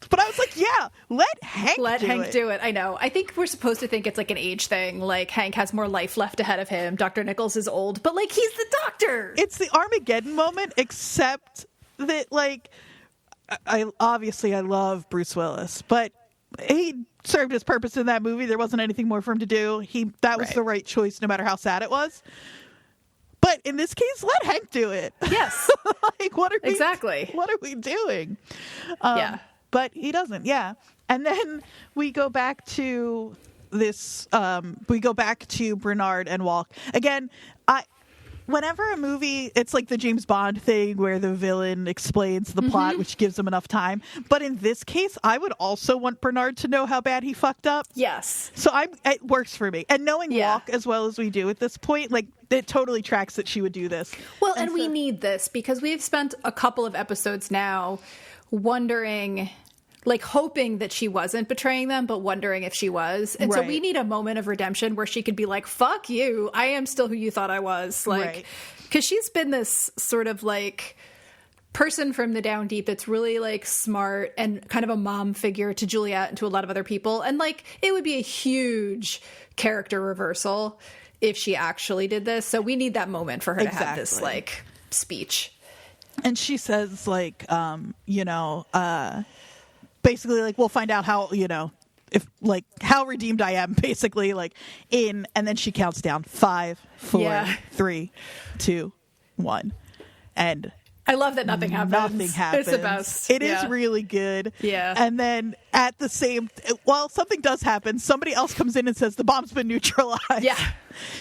But I was like, yeah, let Hank do it. I know. I think we're supposed to think it's like an age thing. Like, Hank has more life left ahead of him. Dr. Nichols is old, but, like, he's the doctor. It's the Armageddon moment, except that, like, I love Bruce Willis, but he served his purpose in that movie. There wasn't anything more for him to do. That was the right choice, no matter how sad it was. But in this case, let Hank do it. Yes. Like, what are we doing? Yeah. But he doesn't. Yeah. And then we go back to this. We go back to Bernard and Walk again. Whenever a movie, it's like the James Bond thing where the villain explains the plot, which gives him enough time. But in this case, I would also want Bernard to know how bad he fucked up. Yes. So it works for me. And knowing Walk as well as we do at this point, like, it totally tracks that she would do this. Well, and we need this because we've spent a couple of episodes now wondering, like, hoping that she wasn't betraying them, but wondering if she was. And so we need a moment of redemption where she could be like, fuck you, I am still who you thought I was. Like, because she's been this sort of, like, person from the down deep that's really, like, smart and kind of a mom figure to Juliet and to a lot of other people. And, like, it would be a huge character reversal if she actually did this. So we need that moment for her to have this, like, speech. And she says, like, basically, like, we'll find out how, if, like, how redeemed I am, basically, like, and then she counts down 5, 4, 3, 2, 1. And I love that nothing happens. Nothing happens. It's the best. It is really good. Yeah. And then at the same, while something does happen, somebody else comes in and says the bomb's been neutralized. Yeah.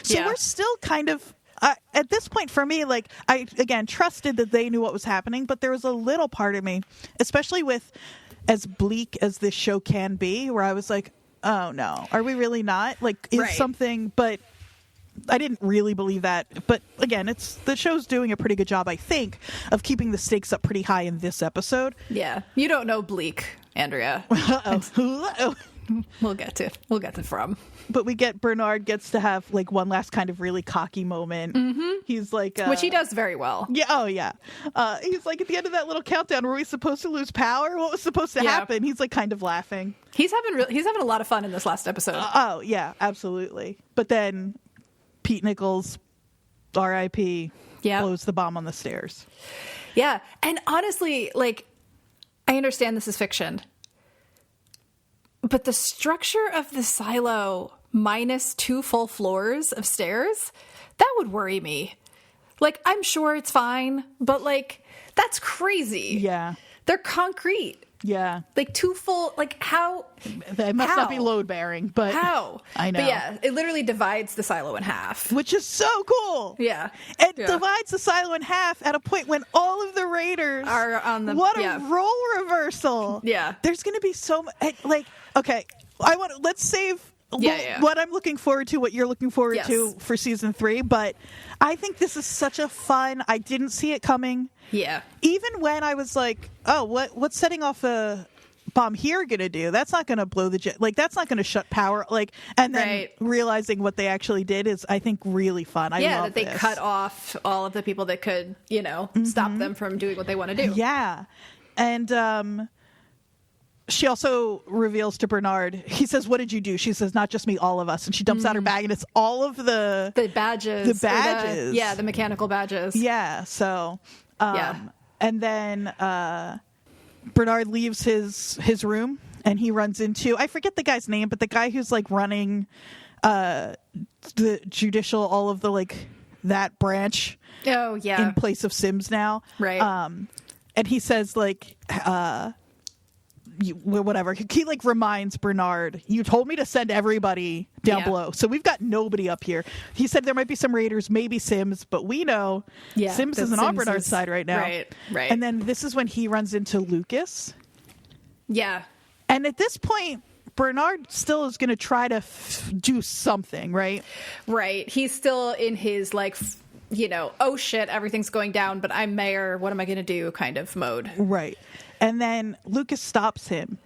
So we're still kind of, at this point for me, like, I, again, trusted that they knew what was happening, but there was a little part of me, especially with as bleak as this show can be, where I was like, oh no, are we really not? Like, is something, but I didn't really believe that. But again, the show's doing a pretty good job, I think, of keeping the stakes up pretty high in this episode. Yeah. You don't know bleak, Andrea. We'll get to from. But we get Bernard gets to have, like, one last kind of really cocky moment. He's like, which he does very well. Yeah. Oh yeah. He's like, at the end of that little countdown, were we supposed to lose power? What was supposed to happen? He's like kind of laughing. He's having a lot of fun in this last episode. Oh yeah, absolutely. But then Pete Nichols, R.I.P. blows the bomb on the stairs. Yeah. And honestly, like, I understand this is fiction, but the structure of the silo minus 2 full floors of stairs, that would worry me. Like, I'm sure it's fine, but, like, that's crazy. Yeah. They're concrete. Yeah. Like 2 full, like how? They must not be load bearing, but how? I know. But yeah, it literally divides the silo in half. Which is so cool. Yeah. It divides the silo in half at a point when all of the raiders are on the. What a role reversal. Yeah. There's going to be so much. Like, okay, let's save what I'm looking forward to, what you're looking forward to for season 3. But I think this is such a fun, I didn't see it coming. Yeah. Even when I was like, oh, what's setting off a bomb here gonna do? That's not gonna blow the jet. Like, that's not gonna shut power. Like, and then realizing what they actually did is, I think, really fun. I love that they cut off all of the people that could, stop them from doing what they want to do. Yeah. And she also reveals to Bernard, he says, what did you do? She says, not just me, all of us. And she dumps out her bag, and it's all of the badges. The badges. The mechanical badges. Yeah. So, and then Bernard leaves his room, and he runs into, I forget the guy's name, but the guy who's like running the judicial, all of the like that branch. Oh, yeah. In place of Sims now. Right. And he says like, whatever, he like reminds Bernard, you told me to send everybody down below, so we've got nobody up here. He said there might be some raiders, maybe Sims, but we know Sims isn't on Bernard's side right now. Right. And then this is when he runs into Lucas. Yeah. And at this point, Bernard still is going to try to do something, right? Right. He's still in his like, oh shit, everything's going down, but I'm mayor, what am I going to do kind of mode. Right. And then Lucas stops him.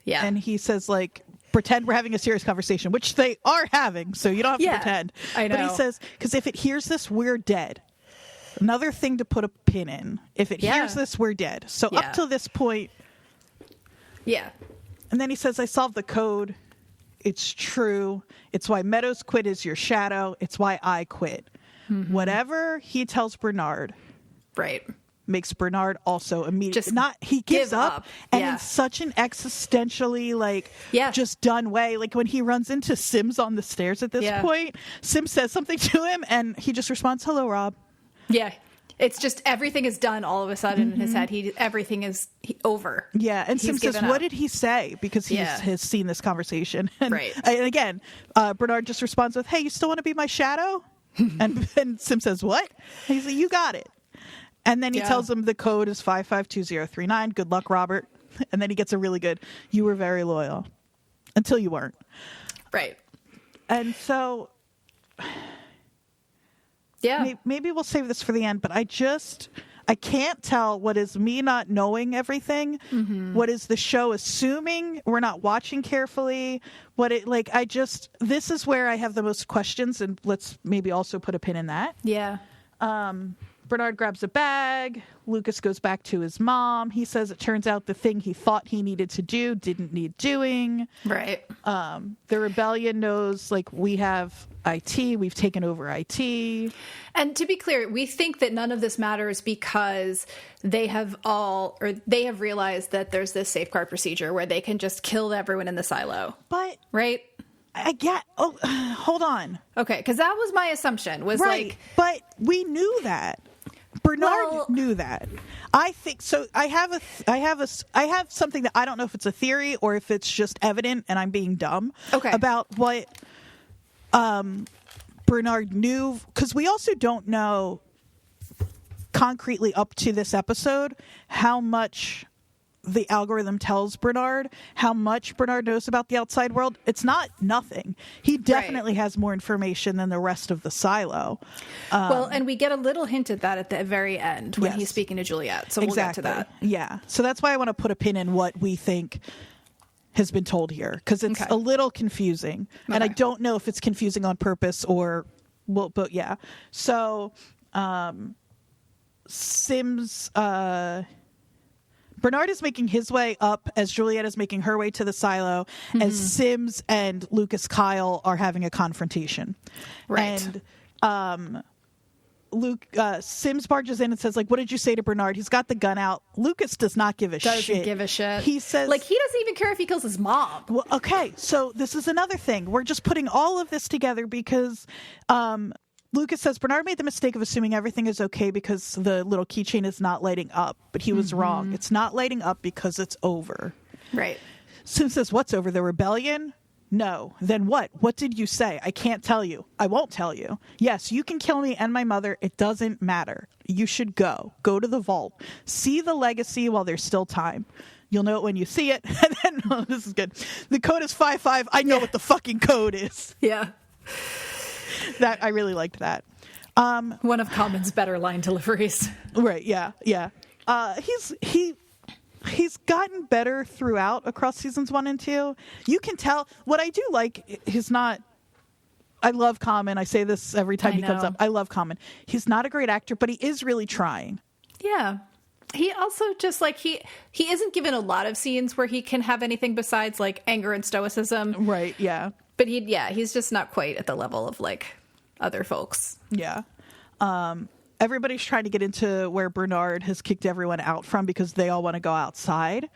Yeah. And he says, like, pretend we're having a serious conversation, which they are having, so you don't have to pretend. I know. But he says, because if it hears this, we're dead. Another thing to put a pin in. If it hears this, we're dead. So up to this point. Yeah. And then he says, I solved the code. It's true. It's why Meadows quit is your shadow. It's why I quit. Mm-hmm. Whatever he tells Bernard. Right. Makes Bernard also immediately he gives up and in such an existentially just done way. Like when he runs into Sims on the stairs at this point, Sims says something to him and he just responds, hello, Rob. Yeah. It's just everything is done all of a sudden in his head. Everything is over. Yeah. And Sims says, what did he say? Because he has seen this conversation. And, and again, Bernard just responds with, hey, you still want to be my shadow? and Sims says, what? And he's like, you got it. And then he tells him the code is 552039. Good luck, Robert. And then he gets a really good, you were very loyal. Until you weren't. Right. And so, maybe we'll save this for the end, but I can't tell what is me not knowing everything, what is the show assuming we're not watching carefully, this is where I have the most questions, and let's maybe also put a pin in that. Yeah. Bernard grabs a bag. Lucas goes back to his mom. He says it turns out the thing he thought he needed to do didn't need doing. Right. The rebellion knows, we have IT. We've taken over IT. And to be clear, we think that none of this matters because they have realized that there's this safeguard procedure where they can just kill everyone in the silo. But... Right? Hold on. Okay, because that was my assumption. But we knew that. Bernard knew that. I think so. I have something that I don't know if it's a theory or if it's just evident, and I'm being dumb about what Bernard knew, because we also don't know concretely up to this episode how much the algorithm tells Bernard, how much Bernard knows about the outside world. It's not nothing. He definitely has more information than the rest of the silo. And we get a little hint at that at the very end when he's speaking to Juliet. So we'll get to that. Yeah. So that's why I want to put a pin in what we think has been told here, because it's a little confusing. And I don't know if it's confusing on purpose or, but yeah. So Sims... Bernard is making his way up as Juliet is making her way to the silo, as Sims and Lucas Kyle are having a confrontation. Right. And Sims barges in and says, what did you say to Bernard? He's got the gun out. Lucas does not give a shit. Doesn't give a shit. He says... he doesn't even care if he kills his mom. Well, okay, so this is another thing. We're just putting all of this together because Lucas says, Bernard made the mistake of assuming everything is okay because the little keychain is not lighting up, but he was wrong. It's not lighting up because it's over. Right. Sim says, what's over? The rebellion? No. Then what? What did you say? I can't tell you. I won't tell you. Yes, you can kill me and my mother. It doesn't matter. You should go. Go to the vault. See the legacy while there's still time. You'll know it when you see it. And then, oh, this is good. The code is 55. I know what the fucking code is. Yeah. That I really liked that. One of Common's better line deliveries. Right. Yeah. Yeah. He's gotten better throughout across seasons 1 and 2. You can tell. What I do like, he's not. I love Common. I say this every time he comes up. I love Common. He's not a great actor, but he is really trying. Yeah. He also just like he isn't given a lot of scenes where he can have anything besides like anger and stoicism. Right. Yeah. But he's just not quite at the level of like other folks. Yeah. Everybody's trying to get into where Bernard has kicked everyone out from because they all want to go outside.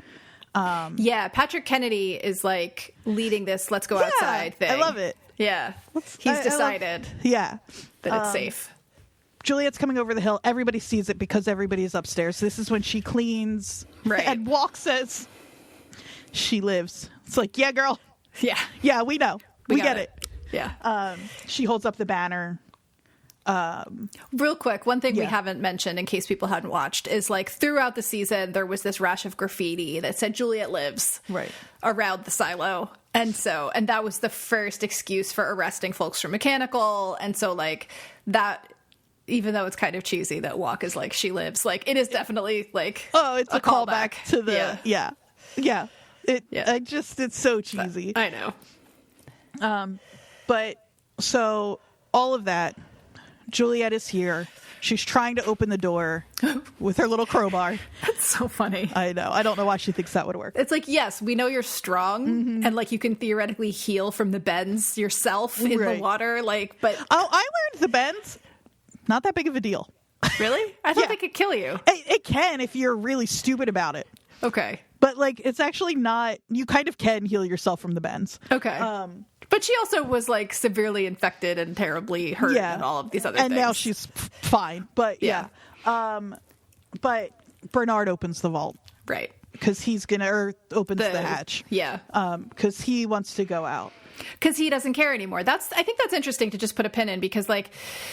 Yeah, Patrick Kennedy is like leading this let's go outside thing. I love it. Yeah. He's decided that it's safe. Juliet's coming over the hill. Everybody sees it because everybody is upstairs. This is when she cleans. Right. And Walk says she lives. It's like, yeah, girl. Yeah. Yeah, we know. We get it. Yeah. She holds up the banner. Real quick, one thing we haven't mentioned in case people hadn't watched is like throughout the season there was this rash of graffiti that said Juliet lives around the silo. And that was the first excuse for arresting folks from Mechanical. And so like that, even though it's kind of cheesy that Walk is like she lives, like it is definitely like it's a callback to the it's so cheesy. I know. But so all of that, Juliet is here. She's trying to open the door with her little crowbar. That's so funny. I know. I don't know why she thinks that would work. It's like, yes, we know you're strong and like you can theoretically heal from the bends yourself in the water. Like, but I learned the bends. Not that big of a deal. Really? I thought they could kill you. It can if you're really stupid about it. Okay. But like, it's actually not. You kind of can heal yourself from the bends. Okay. But she also was like severely infected and terribly hurt and all of these other things. And now she's fine. But but Bernard opens the vault. Right. Because he's opens the hatch. Yeah. Because he wants to go out. Because he doesn't care anymore. I think that's interesting to just put a pin in because like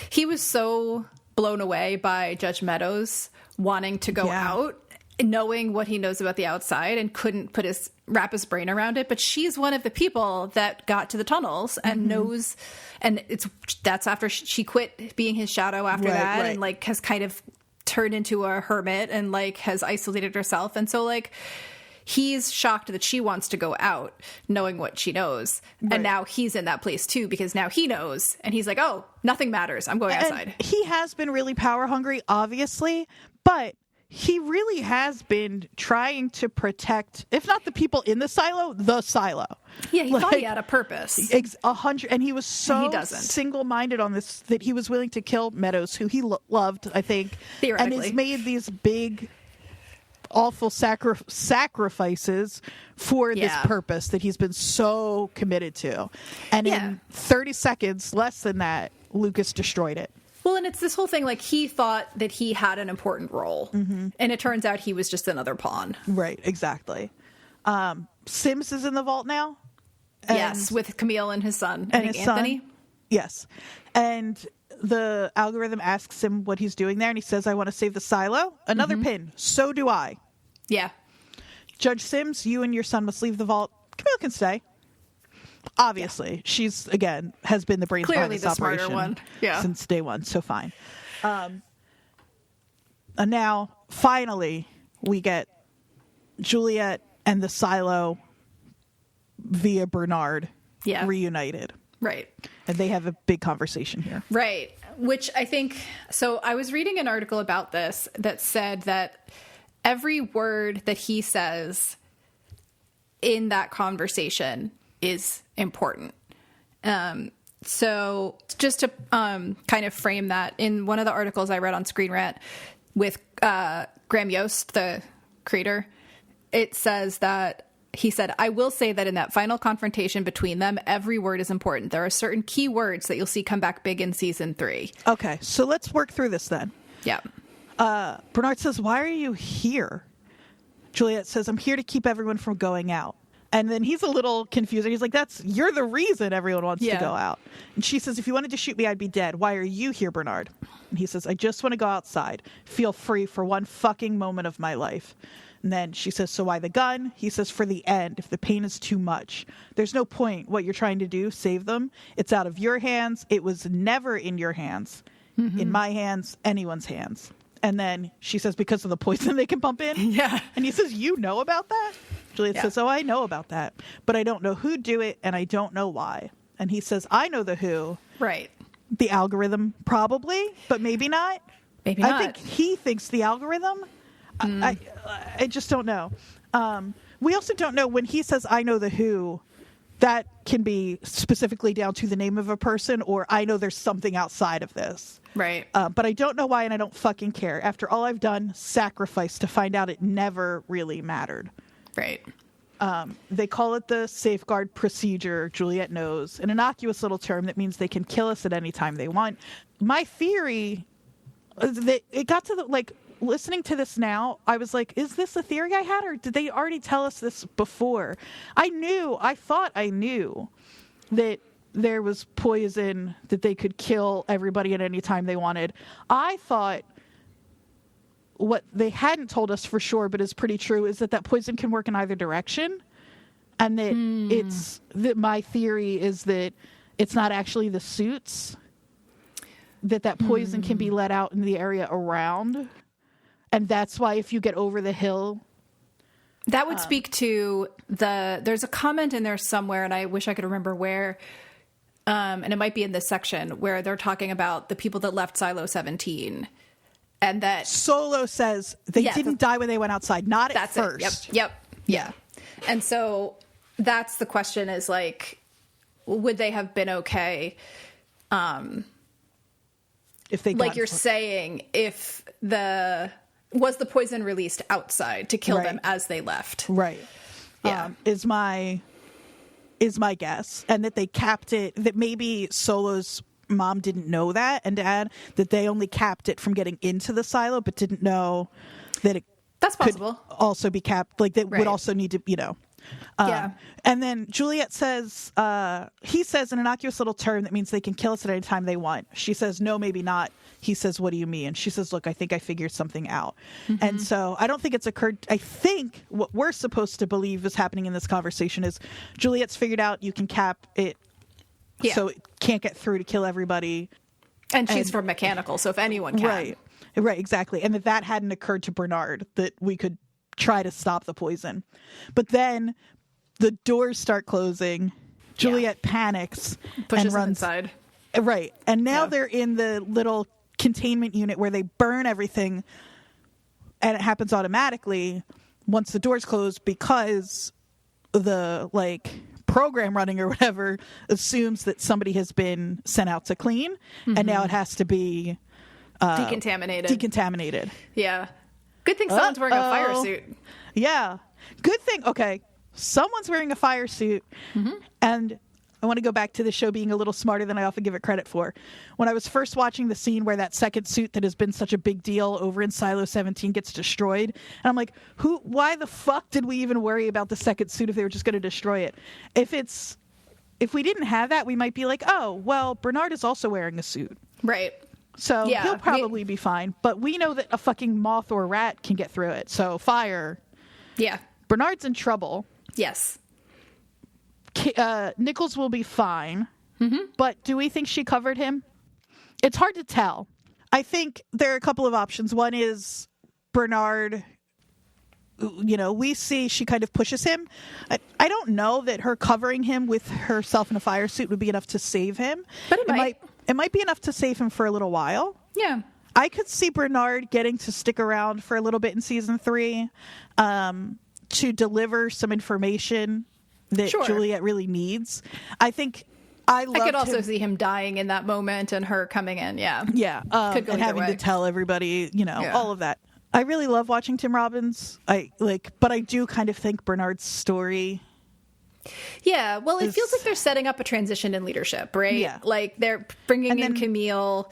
he was so blown away by Judge Meadows wanting to go out, knowing what he knows about the outside and couldn't wrap his brain around it. But she's one of the people that got to the tunnels and knows, and that's after she quit being his shadow after that and like has kind of turned into a hermit and like has isolated herself. And so like he's shocked that she wants to go out knowing what she knows. And now he's in that place too, because now he knows and he's like, oh, nothing matters. I'm going outside. And he has been really power hungry, obviously, but he really has been trying to protect, if not the people in the silo. Yeah, he thought he had a purpose. 100, and he was so single-minded on this that he was willing to kill Meadows, who he loved, I think, and has made these big, awful sacrifices for this purpose that he's been so committed to. And in 30 seconds, less than that, Lucas destroyed it. Well, and it's this whole thing, like, he thought that he had an important role. And it turns out he was just another pawn. Right, exactly. Sims is in the vault now. Yes, with Camille and his son. And his Anthony. Son. Yes. And the algorithm asks him what he's doing there, and he says, I want to save the silo. Another pin. So do I. Yeah. Judge Sims, you and your son must leave the vault. Camille can stay. Obviously, she's again has been the brains behind this operation since day one. So fine. And now finally we get Juliet and the silo via Bernard reunited. Right. And they have a big conversation here. Right. Which I think, so I was reading an article about this that said that every word that he says in that conversation is important. So just to kind of frame that, in one of the articles I read on Screen Rant with Graham Yost, the creator, it says that he said, I will say that in that final confrontation between them, every word is important. There are certain key words that you'll see come back big in season 3. Okay, so let's work through this then. Yeah. Bernard says, why are you here? Juliet says, I'm here to keep everyone from going out. And then he's a little confused. He's like, you're the reason everyone wants to go out. And she says, if you wanted to shoot me, I'd be dead. Why are you here, Bernard? And he says, I just want to go outside, feel free for one fucking moment of my life. And then she says, so why the gun? He says, for the end, if the pain is too much. There's no point what you're trying to do, save them. It's out of your hands. It was never in your hands. Mm-hmm. In my hands, anyone's hands. And then she says, because of the poison they can pump in? Yeah. And he says, you know about that? Juliet says, oh, I know about that. But I don't know who do it, and I don't know why. And he says, I know the who. Right. The algorithm, probably, but maybe not. Maybe not. I think he thinks the algorithm. I just don't know. We also don't know when he says, I know the who, that can be specifically down to the name of a person, or I know there's something outside of this. Right. But I don't know why, and I don't fucking care. After all I've done, sacrifice to find out it never really mattered. Right. They call it the safeguard procedure. Juliet knows. An innocuous little term that means they can kill us at any time they want. My theory, it got to listening to this now, I was like, is this a theory I had, or did they already tell us this before? I thought I knew that there was poison that they could kill everybody at any time they wanted. I thought what they hadn't told us for sure, but is pretty true, is that poison can work in either direction. And that my theory is that it's not actually the suits, that poison can be let out in the area around. And that's why if you get over the hill. That would speak to there's a comment in there somewhere, and I wish I could remember where, and it might be in this section, where they're talking about the people that left Silo 17. And that Solo says they didn't die when they went outside, not at first. Yep. Yeah. And so that's the question, is like, would they have been okay? If they like you're saying, if was the poison released outside to kill them as they left? Right. Yeah. Is my guess. And that they capped it, that maybe Solo's mom didn't know that, and dad, that they only capped it from getting into the silo, but didn't know that it that's possible. Could also be capped. Like, that would also need to, yeah. And then Juliet says, he says an innocuous little term that means they can kill us at any time they want. She says, no, maybe not. He says, what do you mean? She says, look, I think I figured something out. Mm-hmm. And so I don't think it's occurred. I think what we're supposed to believe is happening in this conversation is Juliet's figured out you can cap it so it can't get through to kill everybody. And she's from mechanical, so if anyone can. Right, exactly. And that hadn't occurred to Bernard, that we could try to stop the poison. But then the doors start closing. Juliet panics. Pushes and runs them inside. Right. And now they're in the little containment unit where they burn everything, and it happens automatically once the doors close, because the program running or whatever assumes that somebody has been sent out to clean, and now it has to be decontaminated. Yeah. Good thing someone's wearing a fire suit. Yeah. Good thing. Okay. Someone's wearing a fire suit. Mm-hmm. And I want to go back to the show being a little smarter than I often give it credit for. When I was first watching the scene where that second suit that has been such a big deal over in Silo 17 gets destroyed, and I'm like, why the fuck did we even worry about the second suit if they were just going to destroy it? If we didn't have that, we might be like, oh, well, Bernard is also wearing a suit. Right. So he'll probably be fine. But we know that a fucking moth or rat can get through it. So fire. Yeah. Bernard's in trouble. Yes. Nichols will be fine. Mm-hmm. But do we think she covered him? It's hard to tell. I think there are a couple of options. One is Bernard, we see she kind of pushes him. I don't know that her covering him with herself in a fire suit would be enough to save him. But it might be enough to save him for a little while. Yeah. I could see Bernard getting to stick around for a little bit in season 3 to deliver some information that Juliet really needs. I think I could also see him dying in that moment and her coming in. Yeah. Yeah. Could go and having way. to tell everybody, all of that. I really love watching Tim Robbins. But I do kind of think Bernard's story. Yeah, well, it feels like they're setting up a transition in leadership, right? Yeah. Like they're bringing in Camille.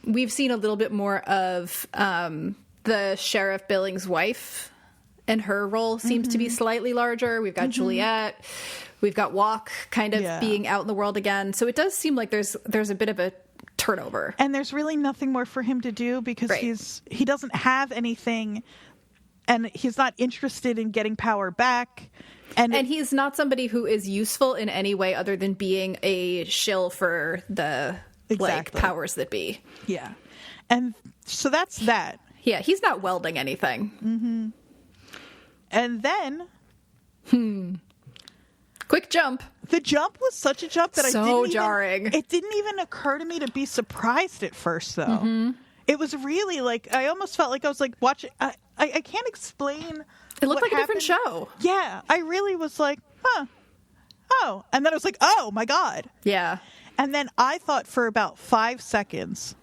We've seen a little bit more of the Sheriff Billings' wife, and her role seems to be slightly larger. We've got Juliet. We've got Walk kind of being out in the world again. So it does seem like there's a bit of a turnover. And there's really nothing more for him to do because he doesn't have anything, and he's not interested in getting power back. And he's not somebody who is useful in any way other than being a shill for the powers that be. Yeah. And so that's that. Yeah, he's not welding anything. Mm-hmm. And then... Quick jump. The jump was such a jump that jarring. It didn't even occur to me to be surprised at first, though. Mm-hmm. It was really I almost felt like I was watching... I can't explain... It looked like a different show. Yeah, I really was like, huh. Oh. And then I was like, oh, my God. Yeah. And then I thought for about 5 seconds,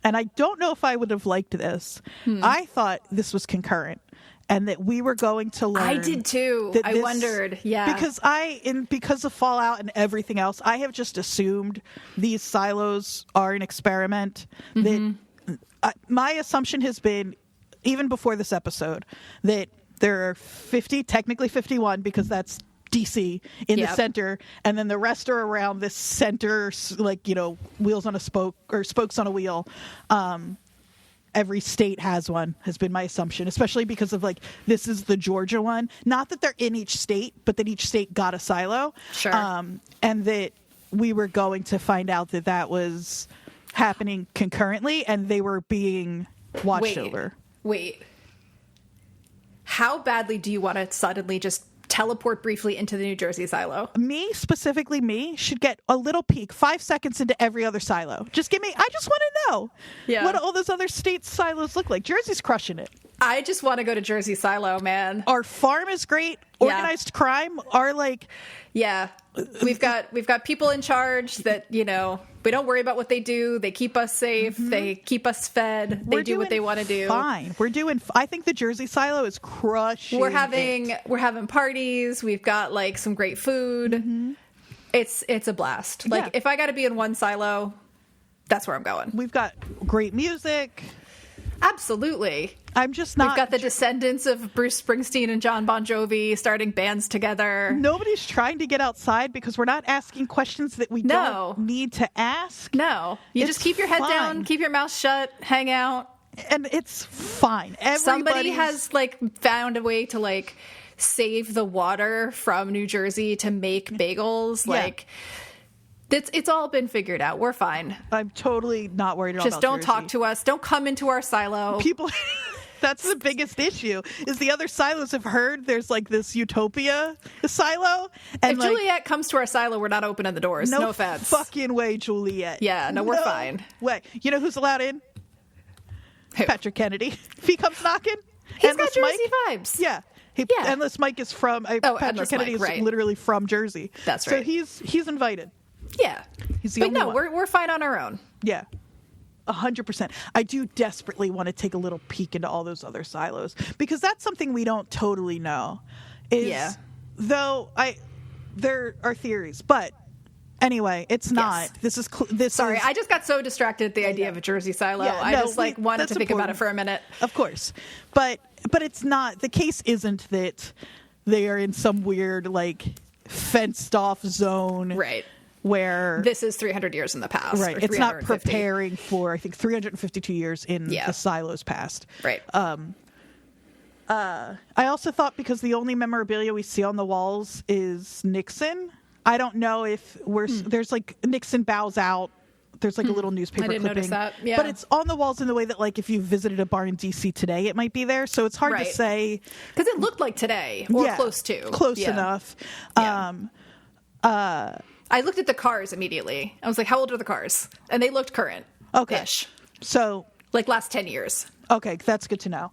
and I don't know if I would have liked this, I thought this was concurrent and that we were going to learn. I did too. I wondered. Yeah. Because of Fallout and everything else, I have just assumed these silos are an experiment. That my assumption has been, even before this episode, that there are 50, technically 51, because that's DC in the center, and then the rest are around this center, wheels on a spoke or spokes on a wheel. Every state has one, has been my assumption, especially because of this is the Georgia one. Not that they're in each state, but that each state got a silo. Sure. And that we were going to find out that was happening concurrently, and they were being watched over. Wait. How badly do you want to suddenly just teleport briefly into the New Jersey silo? Specifically me, should get a little peek, 5 seconds into every other silo. I just want to know what all those other states' silos look like. Jersey's crushing it. I just want to go to Jersey silo, man. Our farm is great. Organized crime are Yeah. We've got people in charge that, we don't worry about what they do. They keep us safe. Mm-hmm. They keep us fed. They do what they want to do. Fine. I think the Jersey silo is crushing. We're having parties. We've got some great food. Mm-hmm. It's a blast. If I got to be in one silo, that's where I'm going. We've got great music. Absolutely. I'm just not... We've got the descendants of Bruce Springsteen and John Bon Jovi starting bands together. Nobody's trying to get outside because we're not asking questions that we don't need to ask. No. You just keep your head down, keep your mouth shut, hang out. And it's fine. Somebody has found a way to save the water from New Jersey to make bagels. It's all been figured out. We're fine. I'm totally not worried about Just don't Jersey. Talk to us. Don't come into our silo. People, that's the biggest issue, is the other silos have heard there's this Utopia silo. And if Juliet comes to our silo, we're not opening the doors. No offense. Fucking way, Juliet. Yeah, no, we're fine. Way. You know who's allowed in? Who? Patrick Kennedy. If he comes knocking. He's got Jersey vibes. Yeah. Endless Mike is from... Patrick Kennedy is literally from Jersey. That's right. So he's invited. Yeah. He's the only one. We're fine on our own. Yeah. 100%. I do desperately want to take a little peek into all those other silos because that's something we don't totally know. Though there are theories, but anyway, it's not. Yes. Sorry, I just got so distracted at the idea of a Jersey silo. I just wanted to think about it for a minute. Of course. But it's not. The case isn't that they are in some weird fenced off zone. Right. Where this is 300 years in the past. Right. It's not preparing for, I think, 352 years in the silos past. Right. I also thought because the only memorabilia we see on the walls is Nixon. I don't know if there's Nixon bows out. There's a little newspaper clipping. Notice that. Yeah. But it's on the walls in the way that if you visited a bar in DC today, it might be there. So it's hard to say. Because it looked like today or close to. Close enough. Yeah. I looked at the cars immediately. I was like, how old are the cars? And they looked current. Okay. So last 10 years. Okay. That's good to know.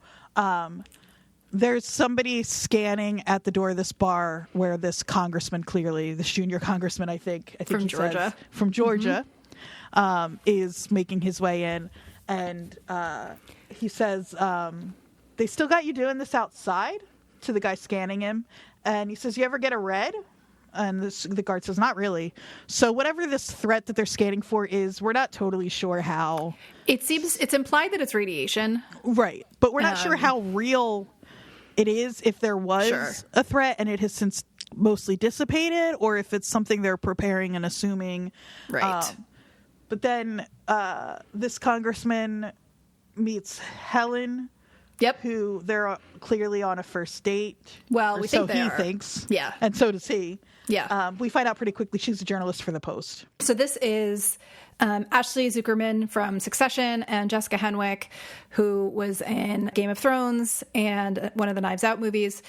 There's somebody scanning at the door of this bar where this congressman, clearly this junior congressman, I think from Georgia, is making his way in. And he says, they still got you doing this outside, to the guy scanning him. And he says, you ever get a red? And the guard says, not really. So whatever this threat that they're scanning for is, we're not totally sure how. It's implied that it's radiation. Right. But we're not sure how real it is, if there was a threat and it has since mostly dissipated, or if it's something they're preparing and assuming. Right. But then this congressman meets Helen. Yep. Who they're clearly on a first date. Well, we think they are. Thinks. Yeah. And so does he. Yeah. We find out pretty quickly she's a journalist for the Post. So this is Ashley Zuckerman from Succession and Jessica Henwick, who was in Game of Thrones and one of the Knives Out movies.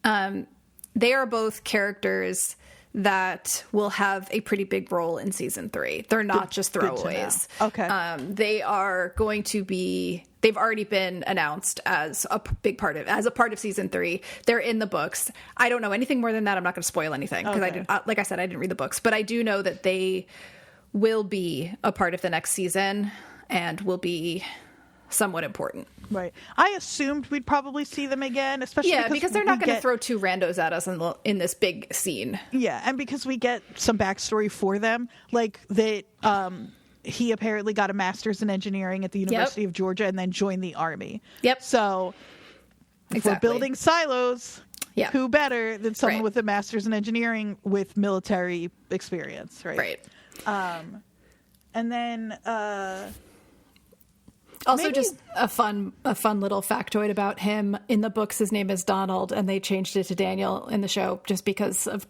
They are both characters that will have a pretty big role in season 3. They're not just throwaways. Okay. They are going to be, they've already been announced as a part of season 3. They're in the books. I don't know anything more than that. I'm not going to spoil anything because like I said, I didn't read the books, but I do know that they will be a part of the next season and will be somewhat important. Right. I assumed we'd probably see them again, especially because they're not going to throw 2 randos at us in this big scene. Yeah, and because we get some backstory for them, like that he apparently got a master's in engineering at the University of Georgia and then joined the Army. Yep. So if we're building silos, who better than someone with a master's in engineering with military experience, right? Right. And then also, just a fun little factoid about him. In the books, his name is Donald, and they changed it to Daniel in the show just because of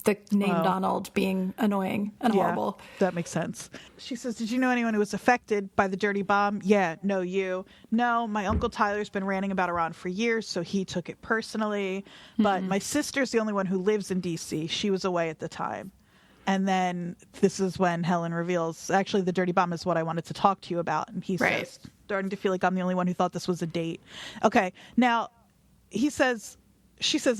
the name Donald being annoying and horrible. That makes sense. She says, did you know anyone who was affected by the dirty bomb? Yeah, no, you. No, my Uncle Tyler's been ranting about Iran for years, so he took it personally. But my sister's the only one who lives in D.C. She was away at the time. And then this is when Helen reveals, actually, the dirty bomb is what I wanted to talk to you about. And he says, starting to feel like I'm the only one who thought this was a date. Okay. Now, she says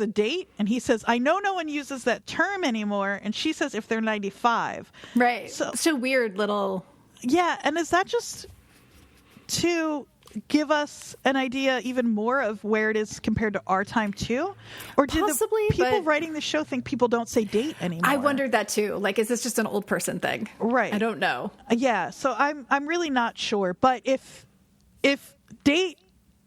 a date, and he says, I know no one uses that term anymore. And she says, if they're 95. Right. So weird little. Yeah. And is that just to give us an idea even more of where it is compared to our time too? Or did possibly, the people writing the show think people don't say date anymore? I wondered that too. Like, is this just an old person thing? Right. I don't know. Yeah. So I'm really not sure. But if date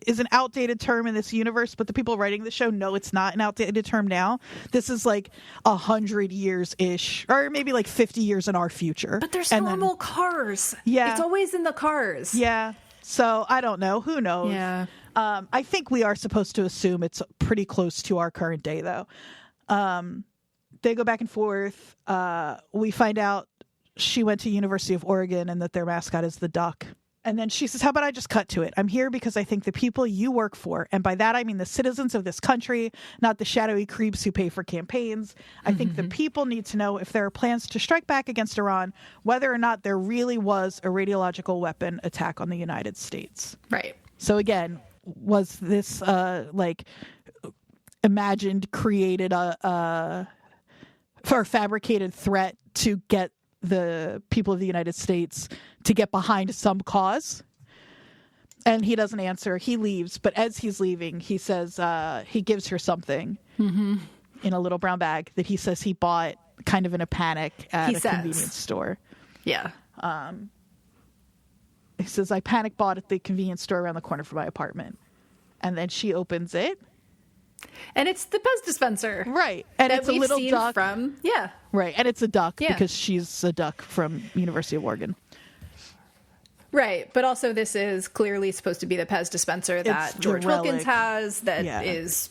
is an outdated term in this universe, but the people writing the show know it's not an outdated term now, this is like 100 years ish, or maybe like 50 years in our future. But there's normal cars. Yeah. It's always in the cars. Yeah. So I don't know. Who knows? Yeah. I think we are supposed to assume it's pretty close to our current day, though. They go back and forth. We find out she went to University of Oregon and that their mascot is the duck. And then she says, how about I just cut to it? I'm here because I think the people you work for, and by that I mean the citizens of this country, not the shadowy creeps who pay for campaigns. I think the people need to know if there are plans to strike back against Iran, whether or not there really was a radiological weapon attack on the United States. Right. So again, was this imagined, created or fabricated threat to get the people of the United States to get behind some cause? And he doesn't answer. He leaves. But as he's leaving, he says he gives her something in a little brown bag that he says he bought kind of in a panic at a convenience store. Yeah. He says, I panic bought at the convenience store around the corner from my apartment. And then she opens it. And it's the Pez dispenser. Right. And it's a little duck. From, Right. And it's a duck because she's a duck from University of Oregon. Right. But also this is clearly supposed to be the Pez dispenser that George Wilkins has that is,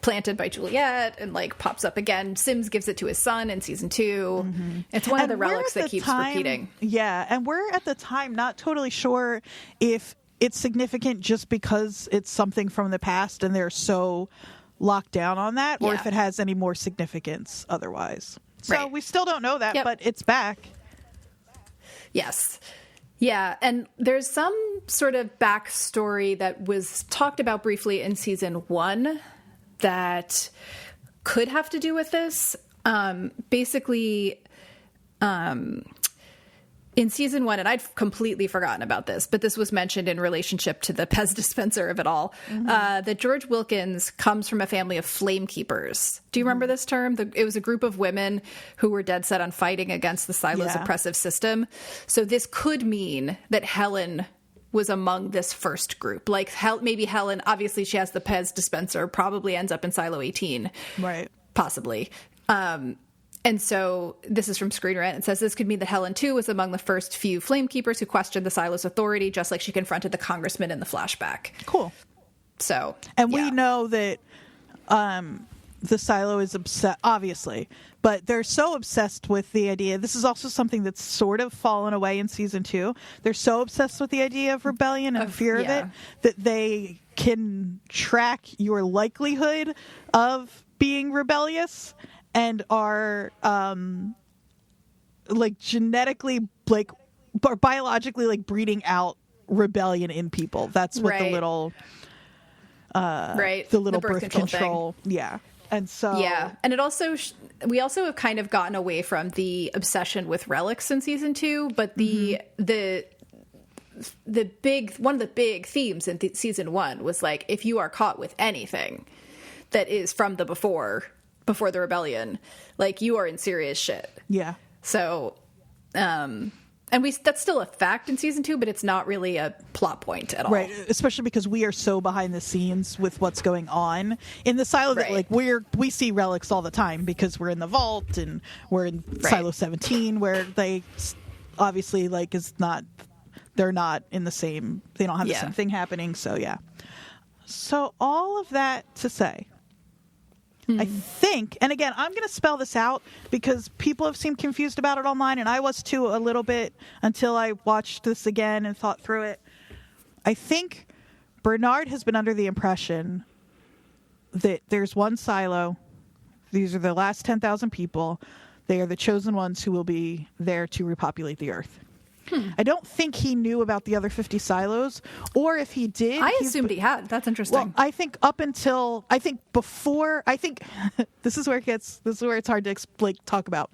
planted by Juliet and pops up again. Sims gives it to his son in season 2. It's one of the relics that keeps repeating. Yeah. And we're at the time not totally sure if it's significant just because it's something from the past and they're so locked down on that, or if it has any more significance otherwise. So we still don't know that, but it's back. Yes. Yeah. And there's some sort of backstory that was talked about briefly in season 1 that could have to do with this. Basically, in season 1, and I'd completely forgotten about this, but this was mentioned in relationship to the Pez dispenser of it all, that George Wilkins comes from a family of flame keepers. Do you remember this term? It was a group of women who were dead set on fighting against the Silo's oppressive system. So this could mean that Helen was among this first group. Like, maybe Helen, obviously she has the Pez dispenser, probably ends up in Silo 18. Right. Possibly. And so this is from Screen Rant. It says this could mean that Helen, too, was among the first few flamekeepers who questioned the Silo's authority, just like she confronted the congressman in the flashback. Cool. So, and we know that the Silo is obsessed, obviously, but they're so obsessed with the idea. This is also something that's sort of fallen away in season 2. They're so obsessed with the idea of rebellion and fear of it that they can track your likelihood of being rebellious and are like genetically, like, or biologically, like, breeding out rebellion in people. That's what the little the little birth control yeah. And so and it also we also have kind of gotten away from the obsession with relics in season 2, but the big one of the big themes in season 1 was like, if you are caught with anything that is from the before the rebellion, like, you are in serious shit. Yeah. So, and that's still a fact in season 2, but it's not really a plot point at all. Right. Especially because we are so behind the scenes with what's going on in the Silo that, like, we see relics all the time because we're in the vault and we're in Silo 17, where they obviously, like, they're not in the same, they don't have the same thing happening. So, yeah. So all of that to say, I think, and again, I'm going to spell this out because people have seemed confused about it online, and I was too a little bit until I watched this again and thought through it. I think Bernard has been under the impression that there's one Silo. These are the last 10,000 people. They are the chosen ones who will be there to repopulate the Earth. I don't think he knew about the other 50 silos, or if he did, I assumed he had. That's interesting. Well, I think this is where it's hard to talk about.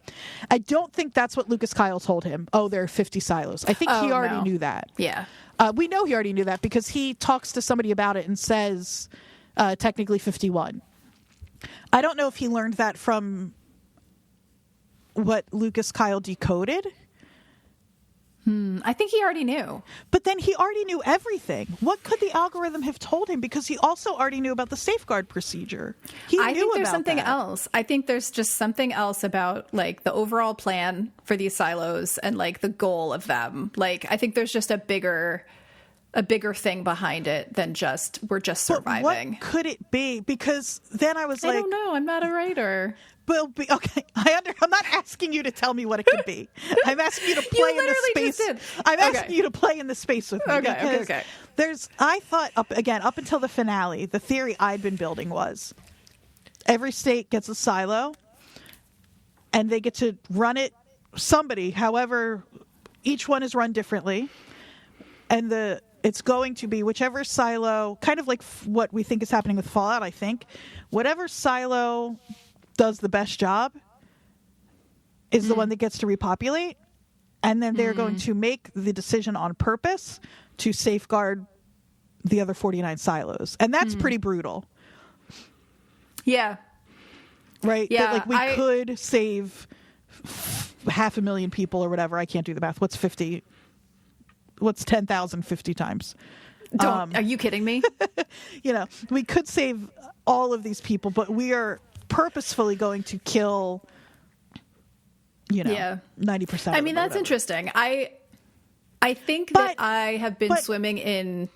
I don't think that's what Lucas Kyle told him. Oh, there are 50 silos. I think he already knew that. Yeah. We know he already knew that because he talks to somebody about it and says technically 51. I don't know if he learned that from what Lucas Kyle decoded. I think he already knew. But then he already knew everything. What could the algorithm have told him? Because he also already knew about the safeguard procedure. I think there's something else. I think there's just something else about, like, the overall plan for these silos and, like, the goal of them. Like, I think there's just a bigger thing behind it than just we're just surviving. What could it be? Because then I was like, I don't know. I'm not a writer. Okay, I'm not asking you to tell me what it could be. I'm asking you to play in the space. I'm asking you to play in the space with me. Okay. I thought up until the finale, the theory I'd been building was every state gets a silo, and they get to run it. Somebody, however, each one is run differently, and it's going to be whichever silo, kind of like what we think is happening with Fallout. I think whatever silo does the best job is the one that gets to repopulate, and then they're going to make the decision on purpose to safeguard the other 49 silos, and that's pretty brutal. Yeah. Right? Yeah. That, like, we could save 500,000 people or whatever. I can't do the math. What's 50? What's 10,000 50 times? Are you kidding me? We could save all of these people, but we are purposefully going to kill 90%. I mean, that's interesting. I think that I have been swimming in,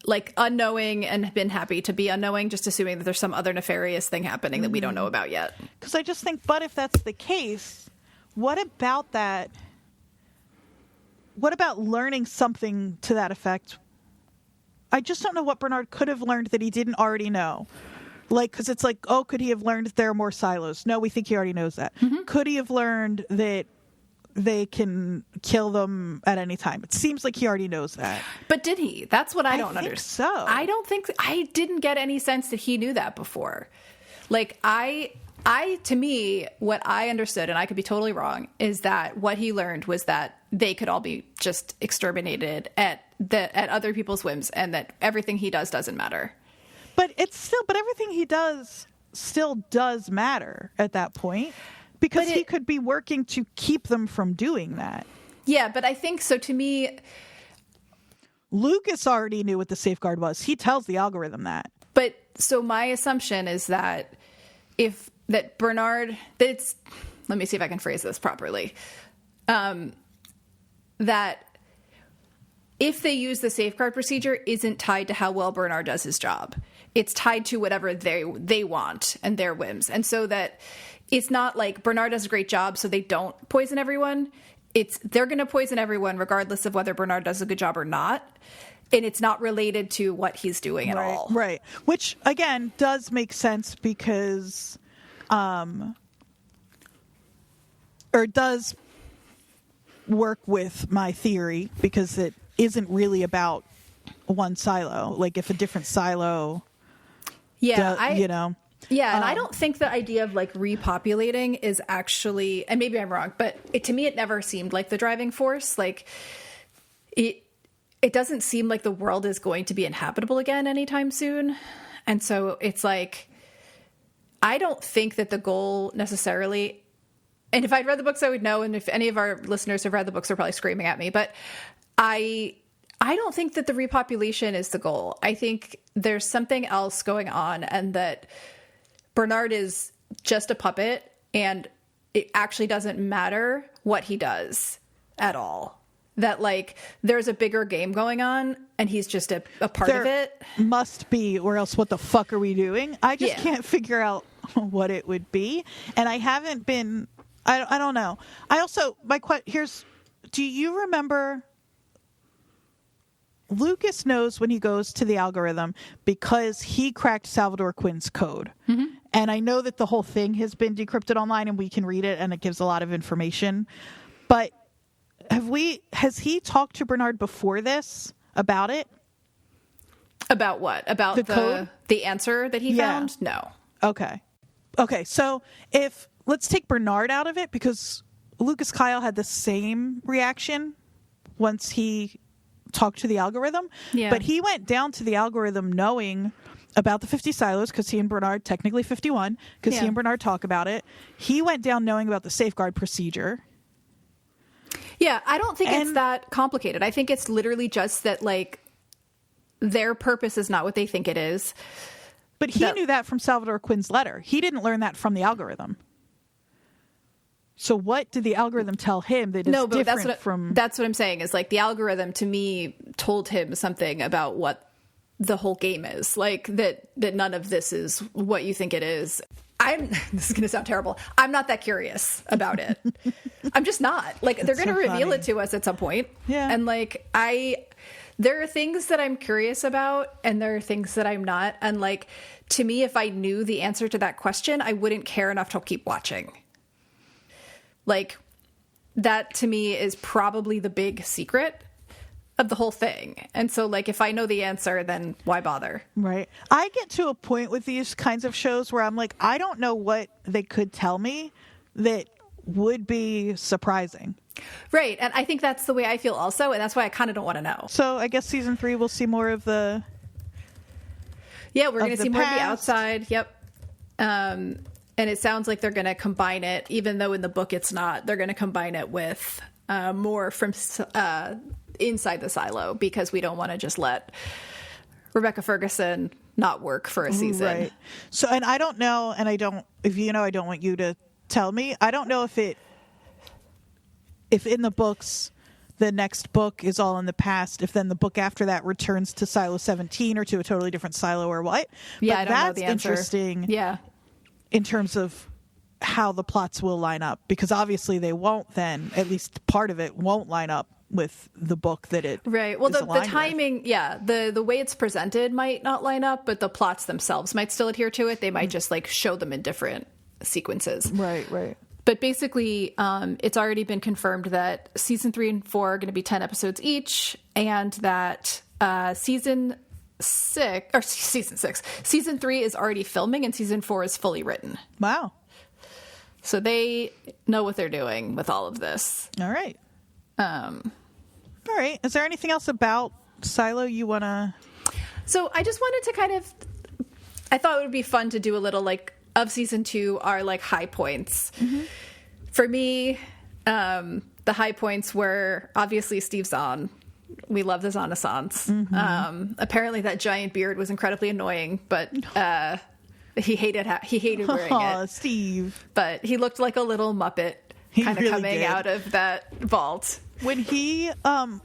like, unknowing and been happy to be unknowing, just assuming that there's some other nefarious thing happening that we don't know about yet. Because I just think, but if that's the case, what about that? What about learning something to that effect? I just don't know what Bernard could have learned that he didn't already know. Like, because it's like, oh, could he have learned there are more silos? No, we think he already knows that. Could he have learned that they can kill them at any time? It seems like he already knows that. But did he? That's what I don't understand. So. I don't think I didn't get any sense that he knew that before. Like, to me, what I understood, and I could be totally wrong, is that what he learned was that they could all be just exterminated at other people's whims, and that everything he doesn't matter. But everything he does still does matter at that point, because he could be working to keep them from doing that. Yeah, but I think so. To me, Lucas already knew what the safeguard was. He tells the algorithm that. But so my assumption is that Bernard, let me see if I can phrase this properly. That if they use the safeguard procedure isn't tied to how well Bernard does his job. It's tied to whatever they want and their whims. And so that it's not like Bernard does a great job, so they don't poison everyone. They're going to poison everyone regardless of whether Bernard does a good job or not. And it's not related to what he's doing at all. Right. Which, again, does make sense because, or does work with my theory, because it isn't really about one silo. Like, if a different silo, Yeah, and I don't think the idea of like repopulating is actually, and maybe I'm wrong, but to me it never seemed like the driving force. Like it doesn't seem like the world is going to be inhabitable again anytime soon. And so it's like, I don't think that the goal necessarily, and if I'd read the books I would know, and if any of our listeners have read the books they're probably screaming at me, but I don't think that the repopulation is the goal. I think there's something else going on, and that Bernard is just a puppet, and it actually doesn't matter what he does at all. That, like, there's a bigger game going on, and he's just a part of it. Must be, or else what the fuck are we doing? I just can't figure out what it would be. And I haven't been, I don't know. I also, do you remember... Lucas knows when he goes to the algorithm because he cracked Salvador Quinn's code. Mm-hmm. And I know that the whole thing has been decrypted online and we can read it and it gives a lot of information. But has he talked to Bernard before this about it? About what? About the code? The answer that he found? No. Okay. So let's take Bernard out of it, because Lucas Kyle had the same reaction once he talked to the algorithm, but he went down to the algorithm knowing about the 50 silos, because he and Bernard, technically 51, because he and Bernard talk about it. He went down knowing about the safeguard procedure. Yeah, I don't think it's that complicated. I think it's literally just that, like, their purpose is not what they think it is. But he knew that from Salvador Quinn's letter. He didn't learn that from the algorithm. So what did the algorithm tell him that is different from... That's what I'm saying, is like the algorithm to me told him something about what the whole game is. Like that none of this is what you think it is. This is going to sound terrible. I'm not that curious about it. I'm just not. Like, they're going to reveal it to us at some point. Yeah. And like, there are things that I'm curious about and there are things that I'm not. And like, to me, if I knew the answer to that question, I wouldn't care enough to keep watching. Like, that to me is probably the big secret of the whole thing. And so, like, if I know the answer, then why bother? Right. I get to a point with these kinds of shows where I'm like, I don't know what they could tell me that would be surprising. Right. And I think that's the way I feel also. And that's why I kind of don't want to know. So I guess season 3, we'll see more of the... Yeah, we're going to see more of the outside. Yep. And it sounds like they're going to combine it, even though in the book it's not. They're going to combine it with more from inside the silo, because we don't want to just let Rebecca Ferguson not work for a season. Right. So, and I don't know, and I don't want you to tell me. I don't know if in the books, the next book is all in the past, if then the book after that returns to Silo 17 or to a totally different silo or what. Yeah, but I don't know the answer. That's interesting. Yeah. In terms of how the plots will line up, because obviously they won't then, at least part of it won't line up with the book that it right. Well, the timing, the way it's presented might not line up, but the plots themselves might still adhere to it. They might just like show them in different sequences. Right. But basically, it's already been confirmed that season 3 and 4 are going to be 10 episodes each, and that season 3 is already filming and season 4 is fully written. Wow. So they know what they're doing with all of this. All right. All right. Is there anything else about Silo you want to... So I just wanted to I thought it would be fun to do a little like of season 2 are like high points. For me, the high points were obviously Steve Zahn. We love the Zahn-assance. Apparently that giant beard was incredibly annoying, but he hated wearing it. Steve. But he looked like a little Muppet kind of really coming out of that vault. When he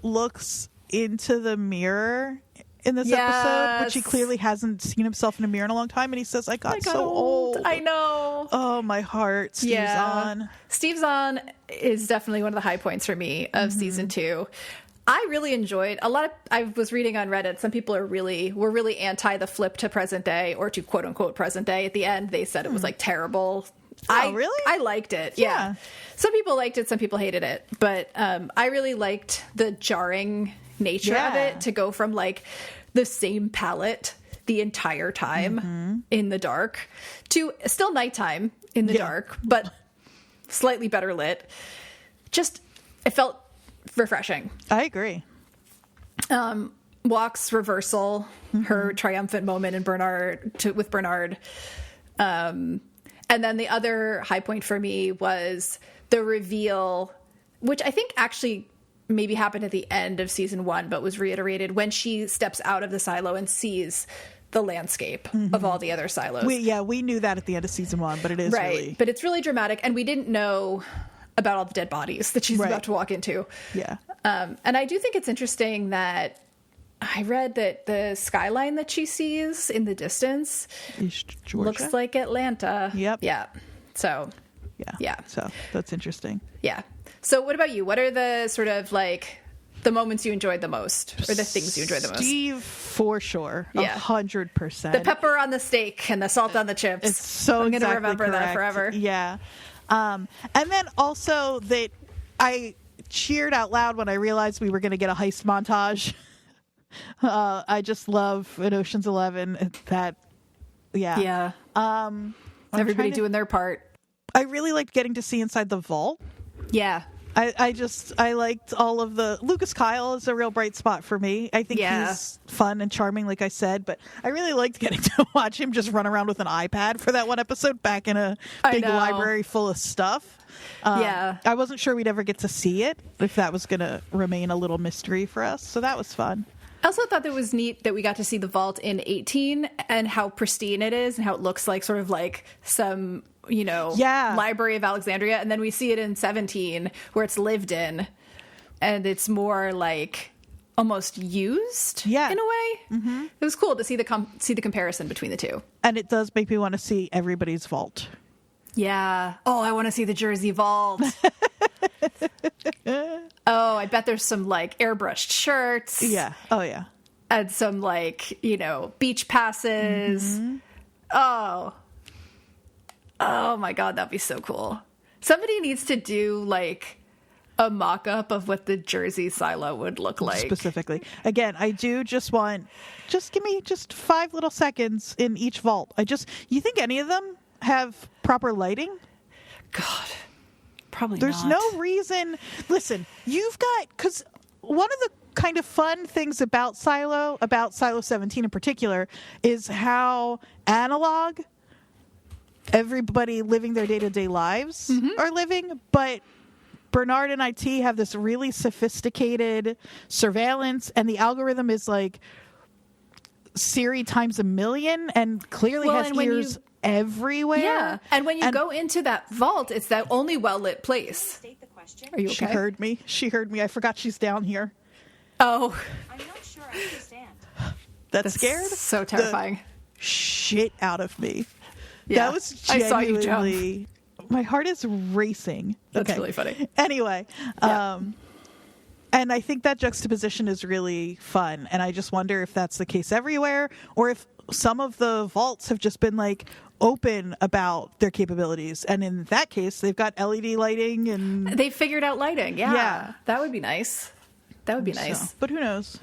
looks into the mirror in this episode, which he clearly hasn't seen himself in a mirror in a long time, and he says, I got so old. I know. Oh, my heart. Steve Zahn. Steve Zahn is definitely one of the high points for me of season 2. I really enjoyed I was reading on Reddit, some people were really anti the flip to present day, or to quote unquote present day. At the end, they said it was like terrible. Oh, really? I liked it. Yeah. Some people liked it, some people hated it. But I really liked the jarring nature of it, to go from like the same palette the entire time in the dark to still nighttime in the dark, but slightly better lit. Just, it felt refreshing. I agree. Walk's reversal, her triumphant moment with Bernard. And then the other high point for me was the reveal, which I think actually maybe happened at the end of season 1, but was reiterated when she steps out of the silo and sees the landscape of all the other silos. We knew that at the end of season 1, but it is really... But it's really dramatic, and we didn't know about all the dead bodies that she's about to walk into. Yeah. And I do think it's interesting that I read that the skyline that she sees in the distance looks like Atlanta. Yep. Yeah. So, yeah. So that's interesting. Yeah. So what about you? What are the sort of like the moments you enjoyed the most, or the things you enjoyed the most? Steve, for sure. 100%. The pepper on the steak and the salt on the chips. It's so I'm going to remember that forever. Yeah. And then also that I cheered out loud when I realized we were going to get a heist montage. I just love in Ocean's 11 that. Yeah. Everybody doing their part. I really liked getting to see inside the vault. Yeah. I liked all of the... Lucas Kyle is a real bright spot for me. I think he's fun and charming, like I said, but I really liked getting to watch him just run around with an iPad for that one episode back in a big library full of stuff. I wasn't sure we'd ever get to see it, if that was going to remain a little mystery for us, so that was fun. I also thought that was neat that we got to see the vault in 18 and how pristine it is and how it looks like sort of like some, Library of Alexandria. And then we see it in 17 where it's lived in and it's more like almost used in a way. It was cool to see the comparison between the two. And it does make me want to see everybody's vault. Yeah. Oh, I want to see the Jersey vault. Oh, I bet there's some like airbrushed shirts. Yeah. Oh, yeah. And some like, beach passes. Oh my God, that'd be so cool. Somebody needs to do like a mock-up of what the Jersey silo would look like. Specifically. Again, I do just give me just 5 little seconds in each vault. You think any of them have proper lighting? God, probably There's not. no reason. Listen, because one of the kind of fun things about Silo 17 in particular, is how analog everybody living their day-to-day lives are living, but Bernard and IT have this really sophisticated surveillance, and the algorithm is like Siri times a million, and clearly has ears everywhere. Yeah, and when you go into that vault, it's that only well-lit place. Are you okay? She heard me. I forgot she's down here. Oh. I'm not sure I understand. That's scared so terrifying. The shit out of me. Yeah, that was genuinely... I saw you jump. My heart is racing. That's really funny. Anyway, and I think that juxtaposition is really fun, and I just wonder if that's the case everywhere, or if some of the vaults have just been like open about their capabilities, and in that case they've got LED lighting and they figured out lighting. Yeah. That would be nice. But who knows?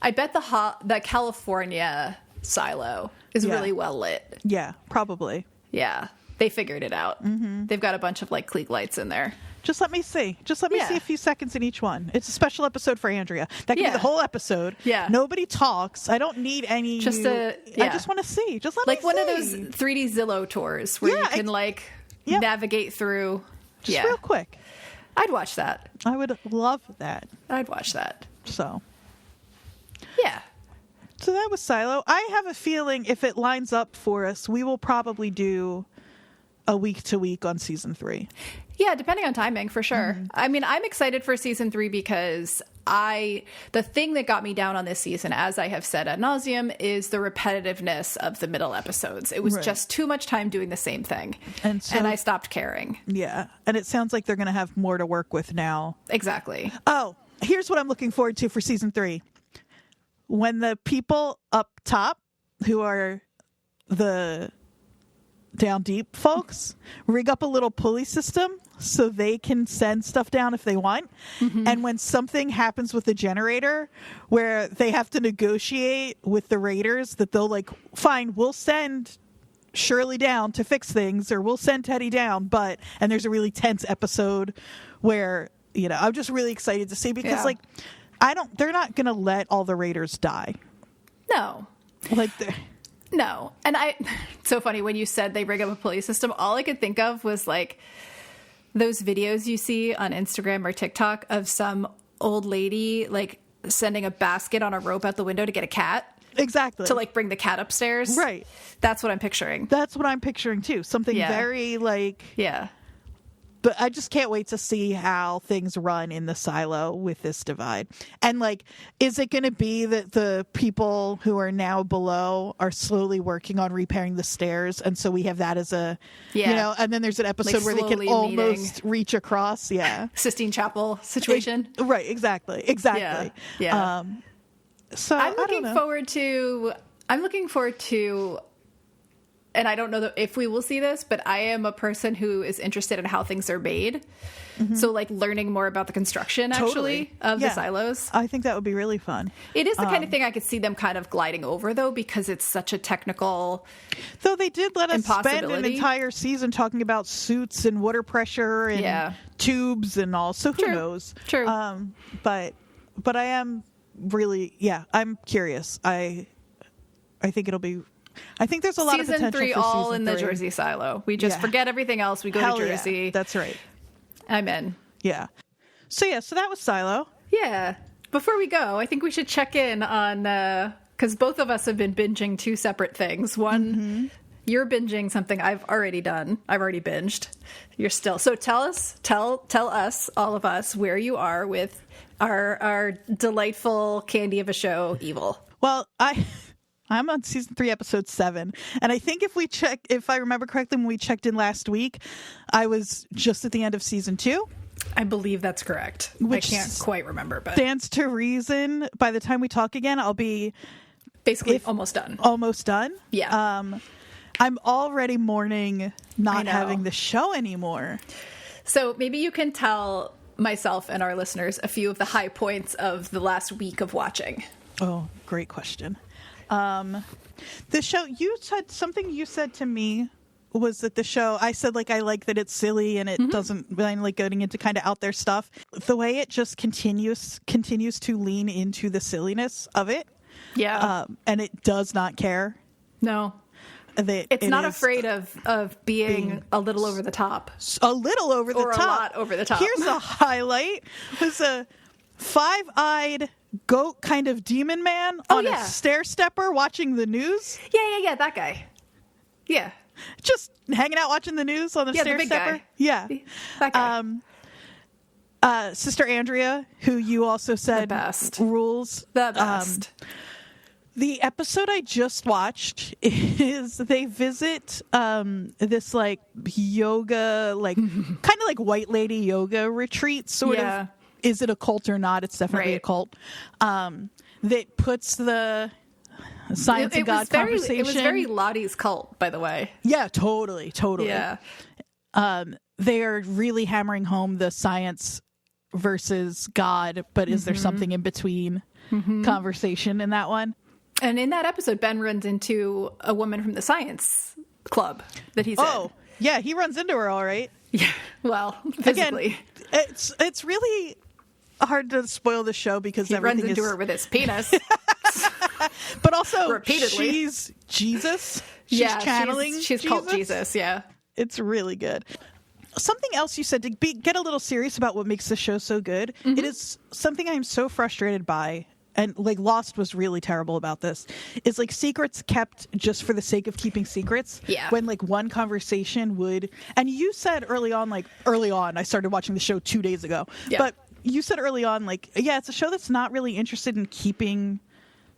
I bet the California silo is really well lit. Yeah, probably. Yeah, they figured it out. They've got a bunch of like Klieg lights in there. Just let me see. Just let me see a few seconds in each one. It's a special episode for Andrea. That can be the whole episode. Yeah. Nobody talks. I don't need any. Just I just want to see. Just let me see. Like one of those 3D Zillow tours where you can navigate through. Just real quick. I'd watch that. I would love that. I'd watch that. So. Yeah. So that was Silo. I have a feeling if it lines up for us, we will probably do a week to week on season 3. Yeah, depending on timing, for sure. Mm-hmm. I mean, I'm excited for season 3 because the thing that got me down on this season, as I have said ad nauseum, is the repetitiveness of the middle episodes. It was just too much time doing the same thing. And I stopped caring. Yeah. And it sounds like they're going to have more to work with now. Exactly. Oh, here's what I'm looking forward to for season 3. When the people up top, who are the down deep folks, rig up a little pulley system so they can send stuff down if they want. Mm-hmm. And when something happens with the generator where they have to negotiate with the raiders, that they'll like, fine, we'll send Shirley down to fix things, or we'll send Teddy down, and there's a really tense episode where, I'm just really excited to see, because they're not going to let all the raiders die. No. No. And it's so funny when you said they rig up a pulley system, all I could think of was like those videos you see on Instagram or TikTok of some old lady like sending a basket on a rope out the window to get a cat. Exactly. To like bring the cat upstairs. Right. That's what I'm picturing. That's what I'm picturing too. Something very like... Yeah. But I just can't wait to see how things run in the silo with this divide. And like, is it going to be that the people who are now below are slowly working on repairing the stairs? And so we have that as a, and then there's an episode like where they can almost reach across. Yeah. Sistine Chapel situation. Right. Exactly. Yeah. So I'm looking forward to, and I don't know if we will see this, but I am a person who is interested in how things are made. Mm-hmm. So like learning more about the construction actually of the silos. I think that would be really fun. It is the kind of thing I could see them kind of gliding over though, because it's such a technical Though they did let us spend an entire season talking about suits and water pressure and tubes and all. So who knows? True. But I am really, I'm curious. I think it'll be... I think there's a lot of potential for season 3. All in the Jersey silo. We just forget everything else. We go to Jersey. Yeah. That's right. I'm in. Yeah. So that was Silo. Yeah. Before we go, I think we should check in on, because both of us have been binging 2 separate things. One, you're binging something I've already done. I've already binged. You're still. So tell us, all of us, where you are with our delightful candy of a show, Evil. Well, I'm on season 3, episode 7. And I think if I remember correctly, when we checked in last week, I was just at the end of season 2. I believe that's correct. Which I can't quite remember, but stands to reason. By the time we talk again, I'll be basically almost done. Almost done. Yeah. I'm already mourning not having the show anymore. So maybe you can tell myself and our listeners a few of the high points of the last week of watching. Oh, great question. The show, you said to me was that the show, I said like I like that it's silly and it doesn't really like getting into kind of out there stuff. The way it just continues to lean into the silliness of it. Yeah. And it does not care. No. It's not afraid of being a little over the top. A little over the top. Or a lot over the top. Here's a highlight. Was a 5-eyed goat kind of demon man on a stair stepper watching the news. Yeah, that guy. Yeah. Just hanging out watching the news on the stair stepper. Guy. Yeah. That guy. Sister Andrea, who you also said rules. The best. The episode I just watched is they visit this like yoga, like kind of like white lady yoga retreat sort of. Is it a cult or not? It's definitely a cult. That puts the science and God conversation. It was very Lottie's cult, by the way. Yeah, totally. Yeah. They are really hammering home the science versus God, but is there something in between conversation in that one? And in that episode, Ben runs into a woman from the science club that he's in. Yeah, he runs into her all right. Yeah. Well, physically. Again, it's really hard to spoil the show because He everything runs into is... her with his penis. But also, Repeatedly. she's Jesus. She's Yeah, channeling she's called Jesus, yeah. It's really good. Something else you said, to get a little serious about what makes the show so good, it is something I'm so frustrated by, and like Lost was really terrible about this, is like secrets kept just for the sake of keeping secrets. Yeah. When like one conversation would, and you said early on, I started watching the show 2 days ago, Yeah. but you said early on, like, yeah, it's a show that's not really interested in keeping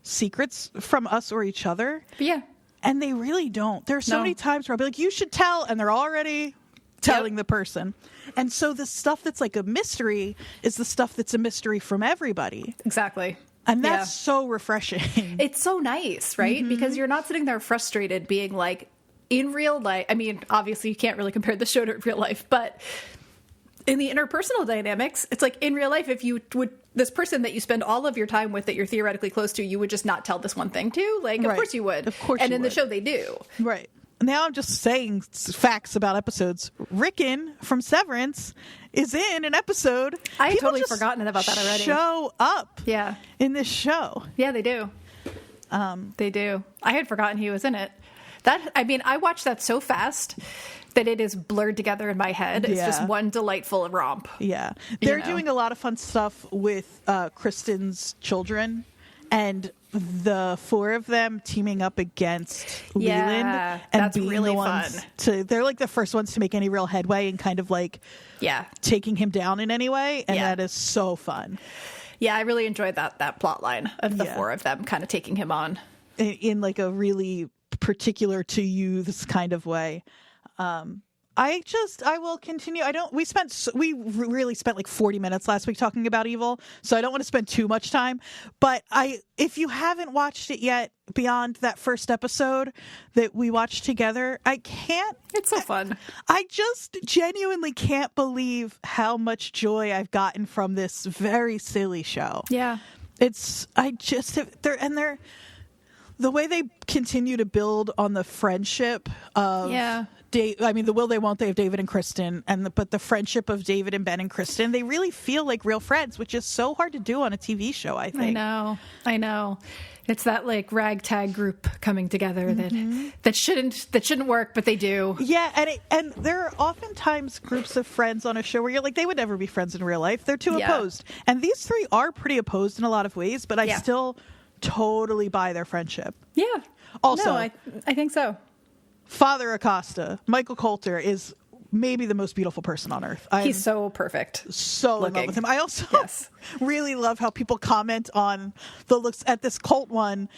secrets from us or each other. But yeah. And they really don't. There's so No. many times where I'll be like, you should tell, and they're already telling the person. And so the stuff that's like a mystery is the stuff that's a mystery from everybody. Exactly. And that's so refreshing. It's so nice, right? Because you're not sitting there frustrated being like, in real life, I mean, obviously you can't really compare the show to real life, but in the interpersonal dynamics, it's like in real life, if you would, this person that you spend all of your time with that you're theoretically close to, you would just not tell this one thing to. Like, of Right. course you would. Of course and you in would. the show, they do. Right. Now I'm just saying facts about episodes. Rickon from Severance is in an episode. I had People totally just forgotten about that already. Show up Yeah. in this show. Yeah, they do. They do. I had forgotten he was in it. I watched that so fast that it is blurred together in my head. It's just Yeah. one delightful romp. Yeah. They're know? doing a lot of fun stuff with Kristen's children and the four of them teaming up against Yeah, Leland and that's being really the ones fun. they're like the first ones to make any real headway and kind of like Yeah. taking him down in any way, and Yeah. that is so fun. Yeah, I really enjoyed that plot line of the Yeah. four of them kind of taking him on. In like a really particular to youths kind of way. I will continue. We really spent like 40 minutes last week talking about Evil, so I don't want to spend too much time. But if you haven't watched it yet, beyond that first episode that we watched together, It's so fun. I just genuinely can't believe how much joy I've gotten from this very silly show. Yeah. The way they continue to build on the friendship of the will they won't they of David and Kristen, but the friendship of David and Ben and Kristen, they really feel like real friends, which is so hard to do on a TV show, I think. I know. It's that like ragtag group coming together that shouldn't work, but they do. Yeah, and there are oftentimes groups of friends on a show where you're like, they would never be friends in real life. They're too opposed. And these three are pretty opposed in a lot of ways, but I still totally buy their friendship. Yeah. Also, No, I think so. Father Acosta, Michael Coulter, is maybe the most beautiful person on earth. He's so perfect. So in love looking. with him. I also Yes. really love how people comment on the looks at this cult one.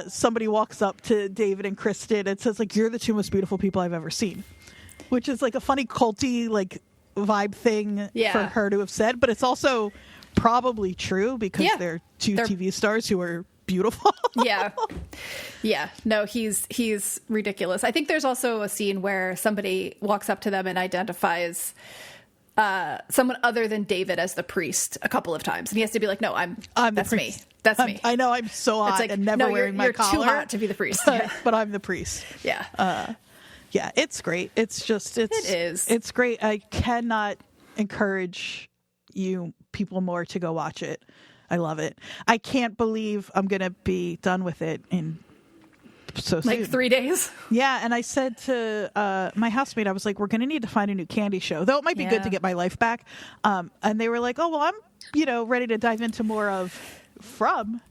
Somebody walks up to David and Kristen and says, like, you're the two most beautiful people I've ever seen, which is like a funny culty like vibe thing for her to have said, but it's also probably true because they're two TV stars who are beautiful. Yeah. No, he's ridiculous. I think there's also a scene where somebody walks up to them and identifies someone other than David as the priest a couple of times, and he has to be like, "No, that's the me. priest. That's me." I know I'm so hot like, and never no, wearing my you're collar. too hot to be the priest. But I'm the priest. Yeah. Yeah, it's great. It is. It's great. I cannot encourage you people more to go watch it. I love it. I can't believe I'm going to be done with it in so soon. Like 3 days. Yeah, and I said to my housemate, I was like, we're going to need to find a new candy show, though it might be good to get my life back. And they were like, oh, well, I'm ready to dive into more of From.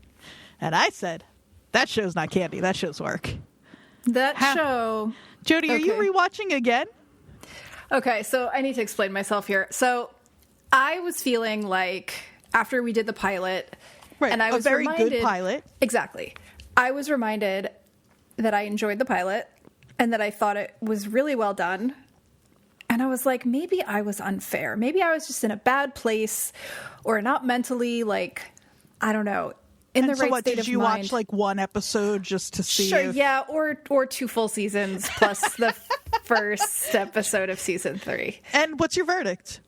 And I said, that show's not candy. That show's work. Show. Jodie, are you rewatching again? Okay, so I need to explain myself here. So I was feeling like after we did the pilot, and I was a very reminded, good pilot. Exactly. I was reminded that I enjoyed the pilot and that I thought it was really well done. And I was like, maybe I was unfair. Maybe I was just in a bad place or not mentally, like, I don't know, in the right state of mind. Did you watch like one episode just to see? Sure, yeah, or 2 full seasons plus the first episode of season 3. And what's your verdict?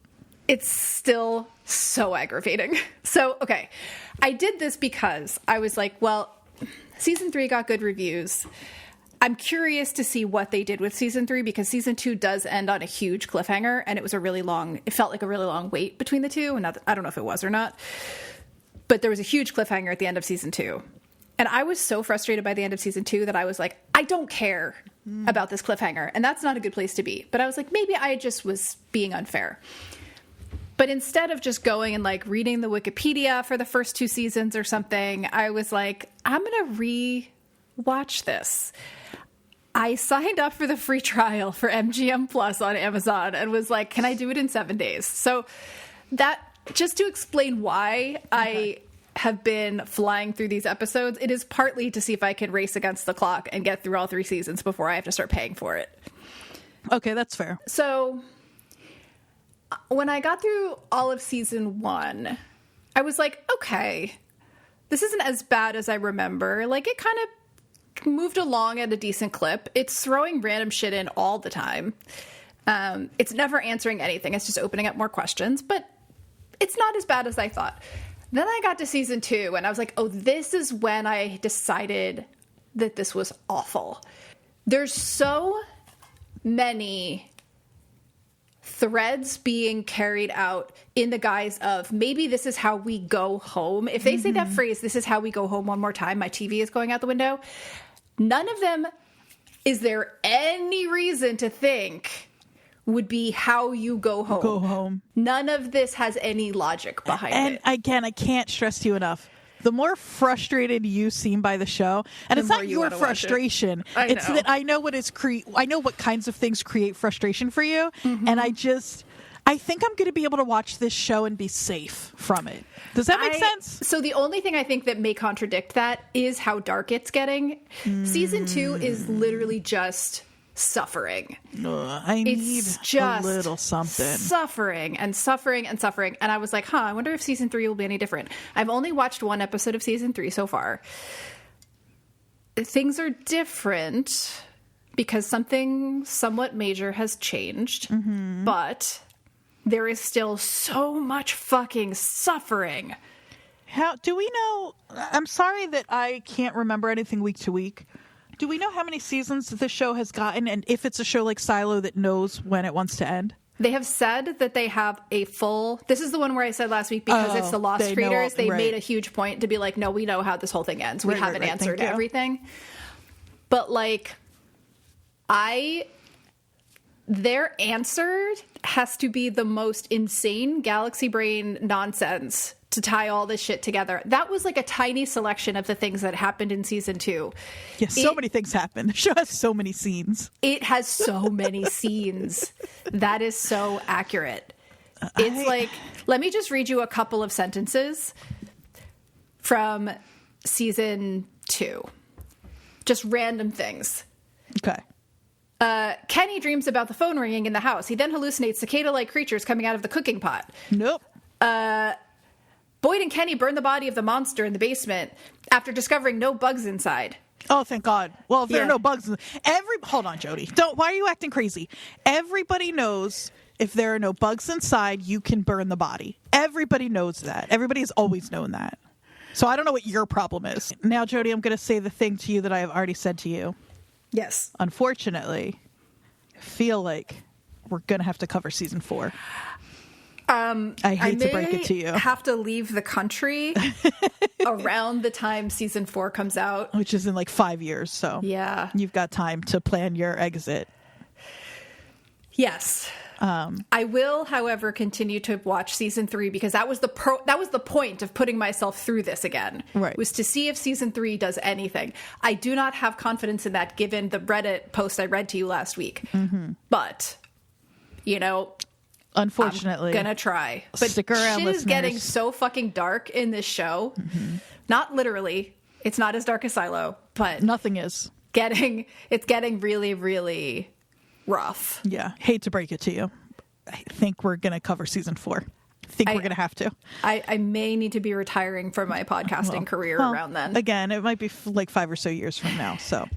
It's still so aggravating. So, okay, I did this because I was like, well, season 3 got good reviews. I'm curious to see what they did with season 3, because season 2 does end on a huge cliffhanger, and it felt like a really long wait between the two. And I don't know if it was or not, but there was a huge cliffhanger at the end of season 2. And I was so frustrated by the end of season 2 that I was like, I don't care about this cliffhanger. And that's not a good place to be. But I was like, maybe I just was being unfair. But instead of just going and like reading the Wikipedia for the first 2 seasons or something, I was like, I'm going to re-watch this. I signed up for the free trial for MGM Plus on Amazon and was like, can I do it in 7 days? So that, just to explain why I have been flying through these episodes, it is partly to see if I can race against the clock and get through all 3 seasons before I have to start paying for it. Okay, that's fair. So when I got through all of season 1, I was like, okay, this isn't as bad as I remember. Like, it kind of moved along at a decent clip. It's throwing random shit in all the time. It's never answering anything. It's just opening up more questions, but it's not as bad as I thought. Then I got to season 2 and I was like, oh, this is when I decided that this was awful. There's so many threads being carried out in the guise of maybe this is how we go home. If they say that phrase, this is how we go home one more time, my TV is going out the window. None of them is there any reason to think would be how you go home. Go home. None of this has any logic behind it. And again, I can't stress to you enough. The more frustrated you seem by the show, and it's not your frustration. It's that I know I know what kinds of things create frustration for you, and I think I'm going to be able to watch this show and be safe from it. Does that make sense? So the only thing I think that may contradict that is how dark it's getting. Season 2 is literally just suffering. I need a little something. Suffering and suffering and suffering. And I was like, I wonder if season 3 will be any different. I've only watched 1 episode of season 3 so far. Things are different because something somewhat major has changed, but there is still so much fucking suffering. How do we know? I'm sorry that I can't remember anything week to week. Do we know how many seasons this show has gotten, and if it's a show like Silo that knows when it wants to end? They have said that they have a full... This is the one where I said last week, because it's the Lost readers. They made a huge point to be like, no, we know how this whole thing ends. We haven't answered everything. But, like, their answer has to be the most insane galaxy brain nonsense to tie all this shit together. That was like a tiny selection of the things that happened in season 2. Yeah, so many things happen. The show has so many scenes. It has so many scenes. That is so accurate. It's like, let me just read you a couple of sentences from season 2. Just random things. Okay. Kenny dreams about the phone ringing in the house. He then hallucinates cicada-like creatures coming out of the cooking pot. Nope. Boyd and Kenny burn the body of the monster in the basement after discovering no bugs inside. Oh, thank God. Well, if there are no bugs... Hold on, Jodie. Why are you acting crazy? Everybody knows if there are no bugs inside, you can burn the body. Everybody knows that. Everybody has always known that. So I don't know what your problem is. Now, Jodie, I'm going to say the thing to you that I have already said to you. Yes. Unfortunately, I feel like we're going to have to cover season 4. I hate to break it to you. I have to leave the country around the time season 4 comes out, which is in like 5 years. So yeah, you've got time to plan your exit. Yes. I will, however, continue to watch season 3 because that was the point of putting myself through this again. Right. Was to see if season 3 does anything. I do not have confidence in that given the Reddit post I read to you last week. But, unfortunately, I'm gonna try. But stick around, shit listeners. Is getting so fucking dark in this show. Not literally. It's not as dark as Silo, but nothing is. It's getting really, really rough. Yeah. Hate to break it to you. I think we're gonna cover season 4. We're gonna have to. I may need to be retiring from my podcasting career around then. Again, it might be like 5 or so years from now. So,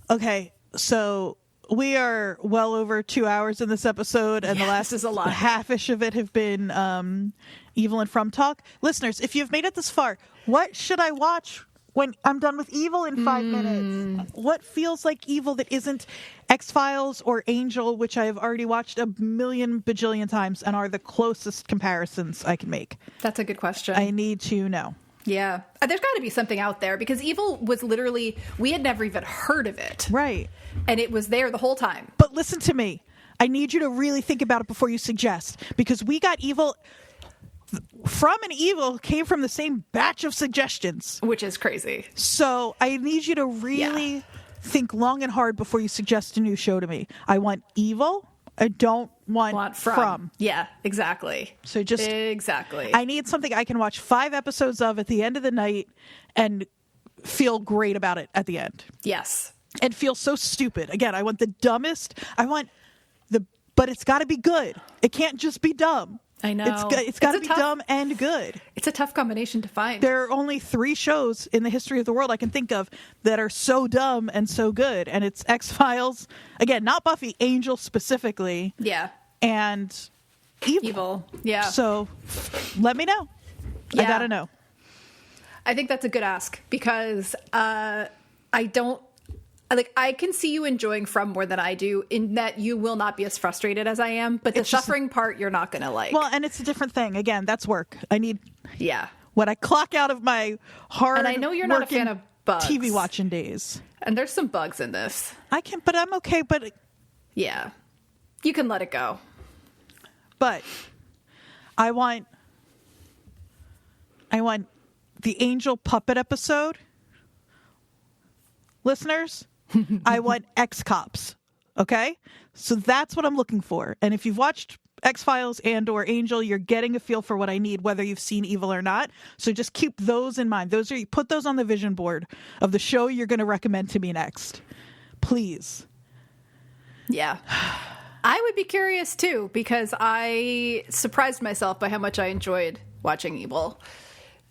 okay. So we are well over 2 hours in this episode, and the last is a lot. Half-ish of it have been Evil and From talk. Listeners, if you've made it this far, what should I watch when I'm done with Evil in 5 minutes. What feels like Evil that isn't X-Files or Angel, which I have already watched a million bajillion times and are the closest comparisons I can make? That's a good question. I need to know. Yeah. There's got to be something out there because Evil was literally, we had never even heard of it. Right. And it was there the whole time. But listen to me. I need you to really think about it before you suggest, because we got Evil from an Evil came from the same batch of suggestions. Which is crazy. So I need you to really think long and hard before you suggest a new show to me. I want Evil. I don't want from. Yeah, exactly. So just exactly. I need something I can watch 5 episodes of at the end of the night and feel great about it at the end. Yes. And feel so stupid. Again, I want the dumbest. But it's got to be good. It can't just be dumb. I know. It's got to be dumb and good. It's a tough combination to find. There are only 3 shows in the history of the world I can think of that are so dumb and so good. And it's X-Files. Again, not Buffy, Angel specifically. Yeah. And Evil. Yeah. So let me know. Yeah. I got to know. I think that's a good ask because I can see you enjoying From more than I do in that you will not be as frustrated as I am, but the suffering part you're not going to like. Well, and it's a different thing. Again, that's work. I need when I clock out of my hard and I know you're not a fan of bugs. TV watching days. And there's some bugs in this. But I'm okay, but yeah. You can let it go. But I want the Angel puppet episode. Listeners, I want X-Cops, okay? So that's what I'm looking for. And if you've watched X-Files and or Angel, you're getting a feel for what I need, whether you've seen Evil or not. So just keep those in mind. Put those on the vision board of the show you're going to recommend to me next. Please. Yeah. I would be curious, too, because I surprised myself by how much I enjoyed watching Evil.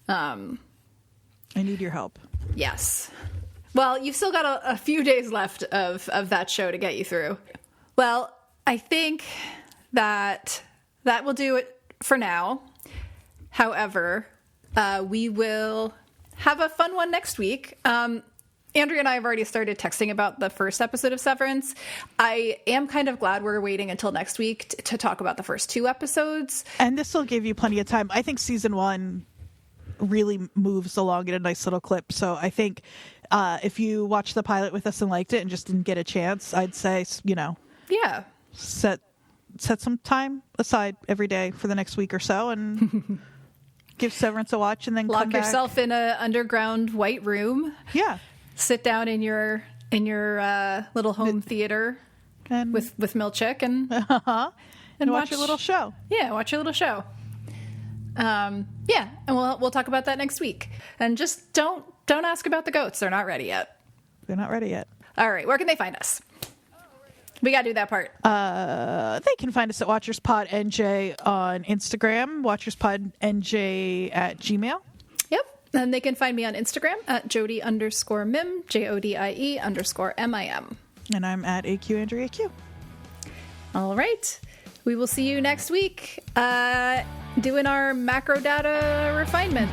I need your help. Yes. Well, you've still got a few days left of that show to get you through. Well, I think that will do it for now. However, we will have a fun one next week. Andrea and I have already started texting about the first episode of Severance. I am kind of glad we're waiting until next week to talk about the first 2 episodes. And this will give you plenty of time. I think season 1 really moves along in a nice little clip. So I think if you watched the pilot with us and liked it and just didn't get a chance, I'd say, set some time aside every day for the next week or so and give Severance a watch and then lock come back. yourself in an underground white room. Yeah. Sit down in your little home theater and with Milchick and watch your little show. Yeah, watch your little show. And we'll talk about that next week. And just don't ask about the goats. They're not ready yet. They're not ready yet. All right, where can they find us? We got to do that part. They can find us at WatchersPodNJ on Instagram, WatchersPodNJ at Gmail. Yep. And they can find me on Instagram at Jodie_Mim, JODIE_MIM. And I'm at AQAndreaQ. All right. We will see you next week doing our macro data refinement.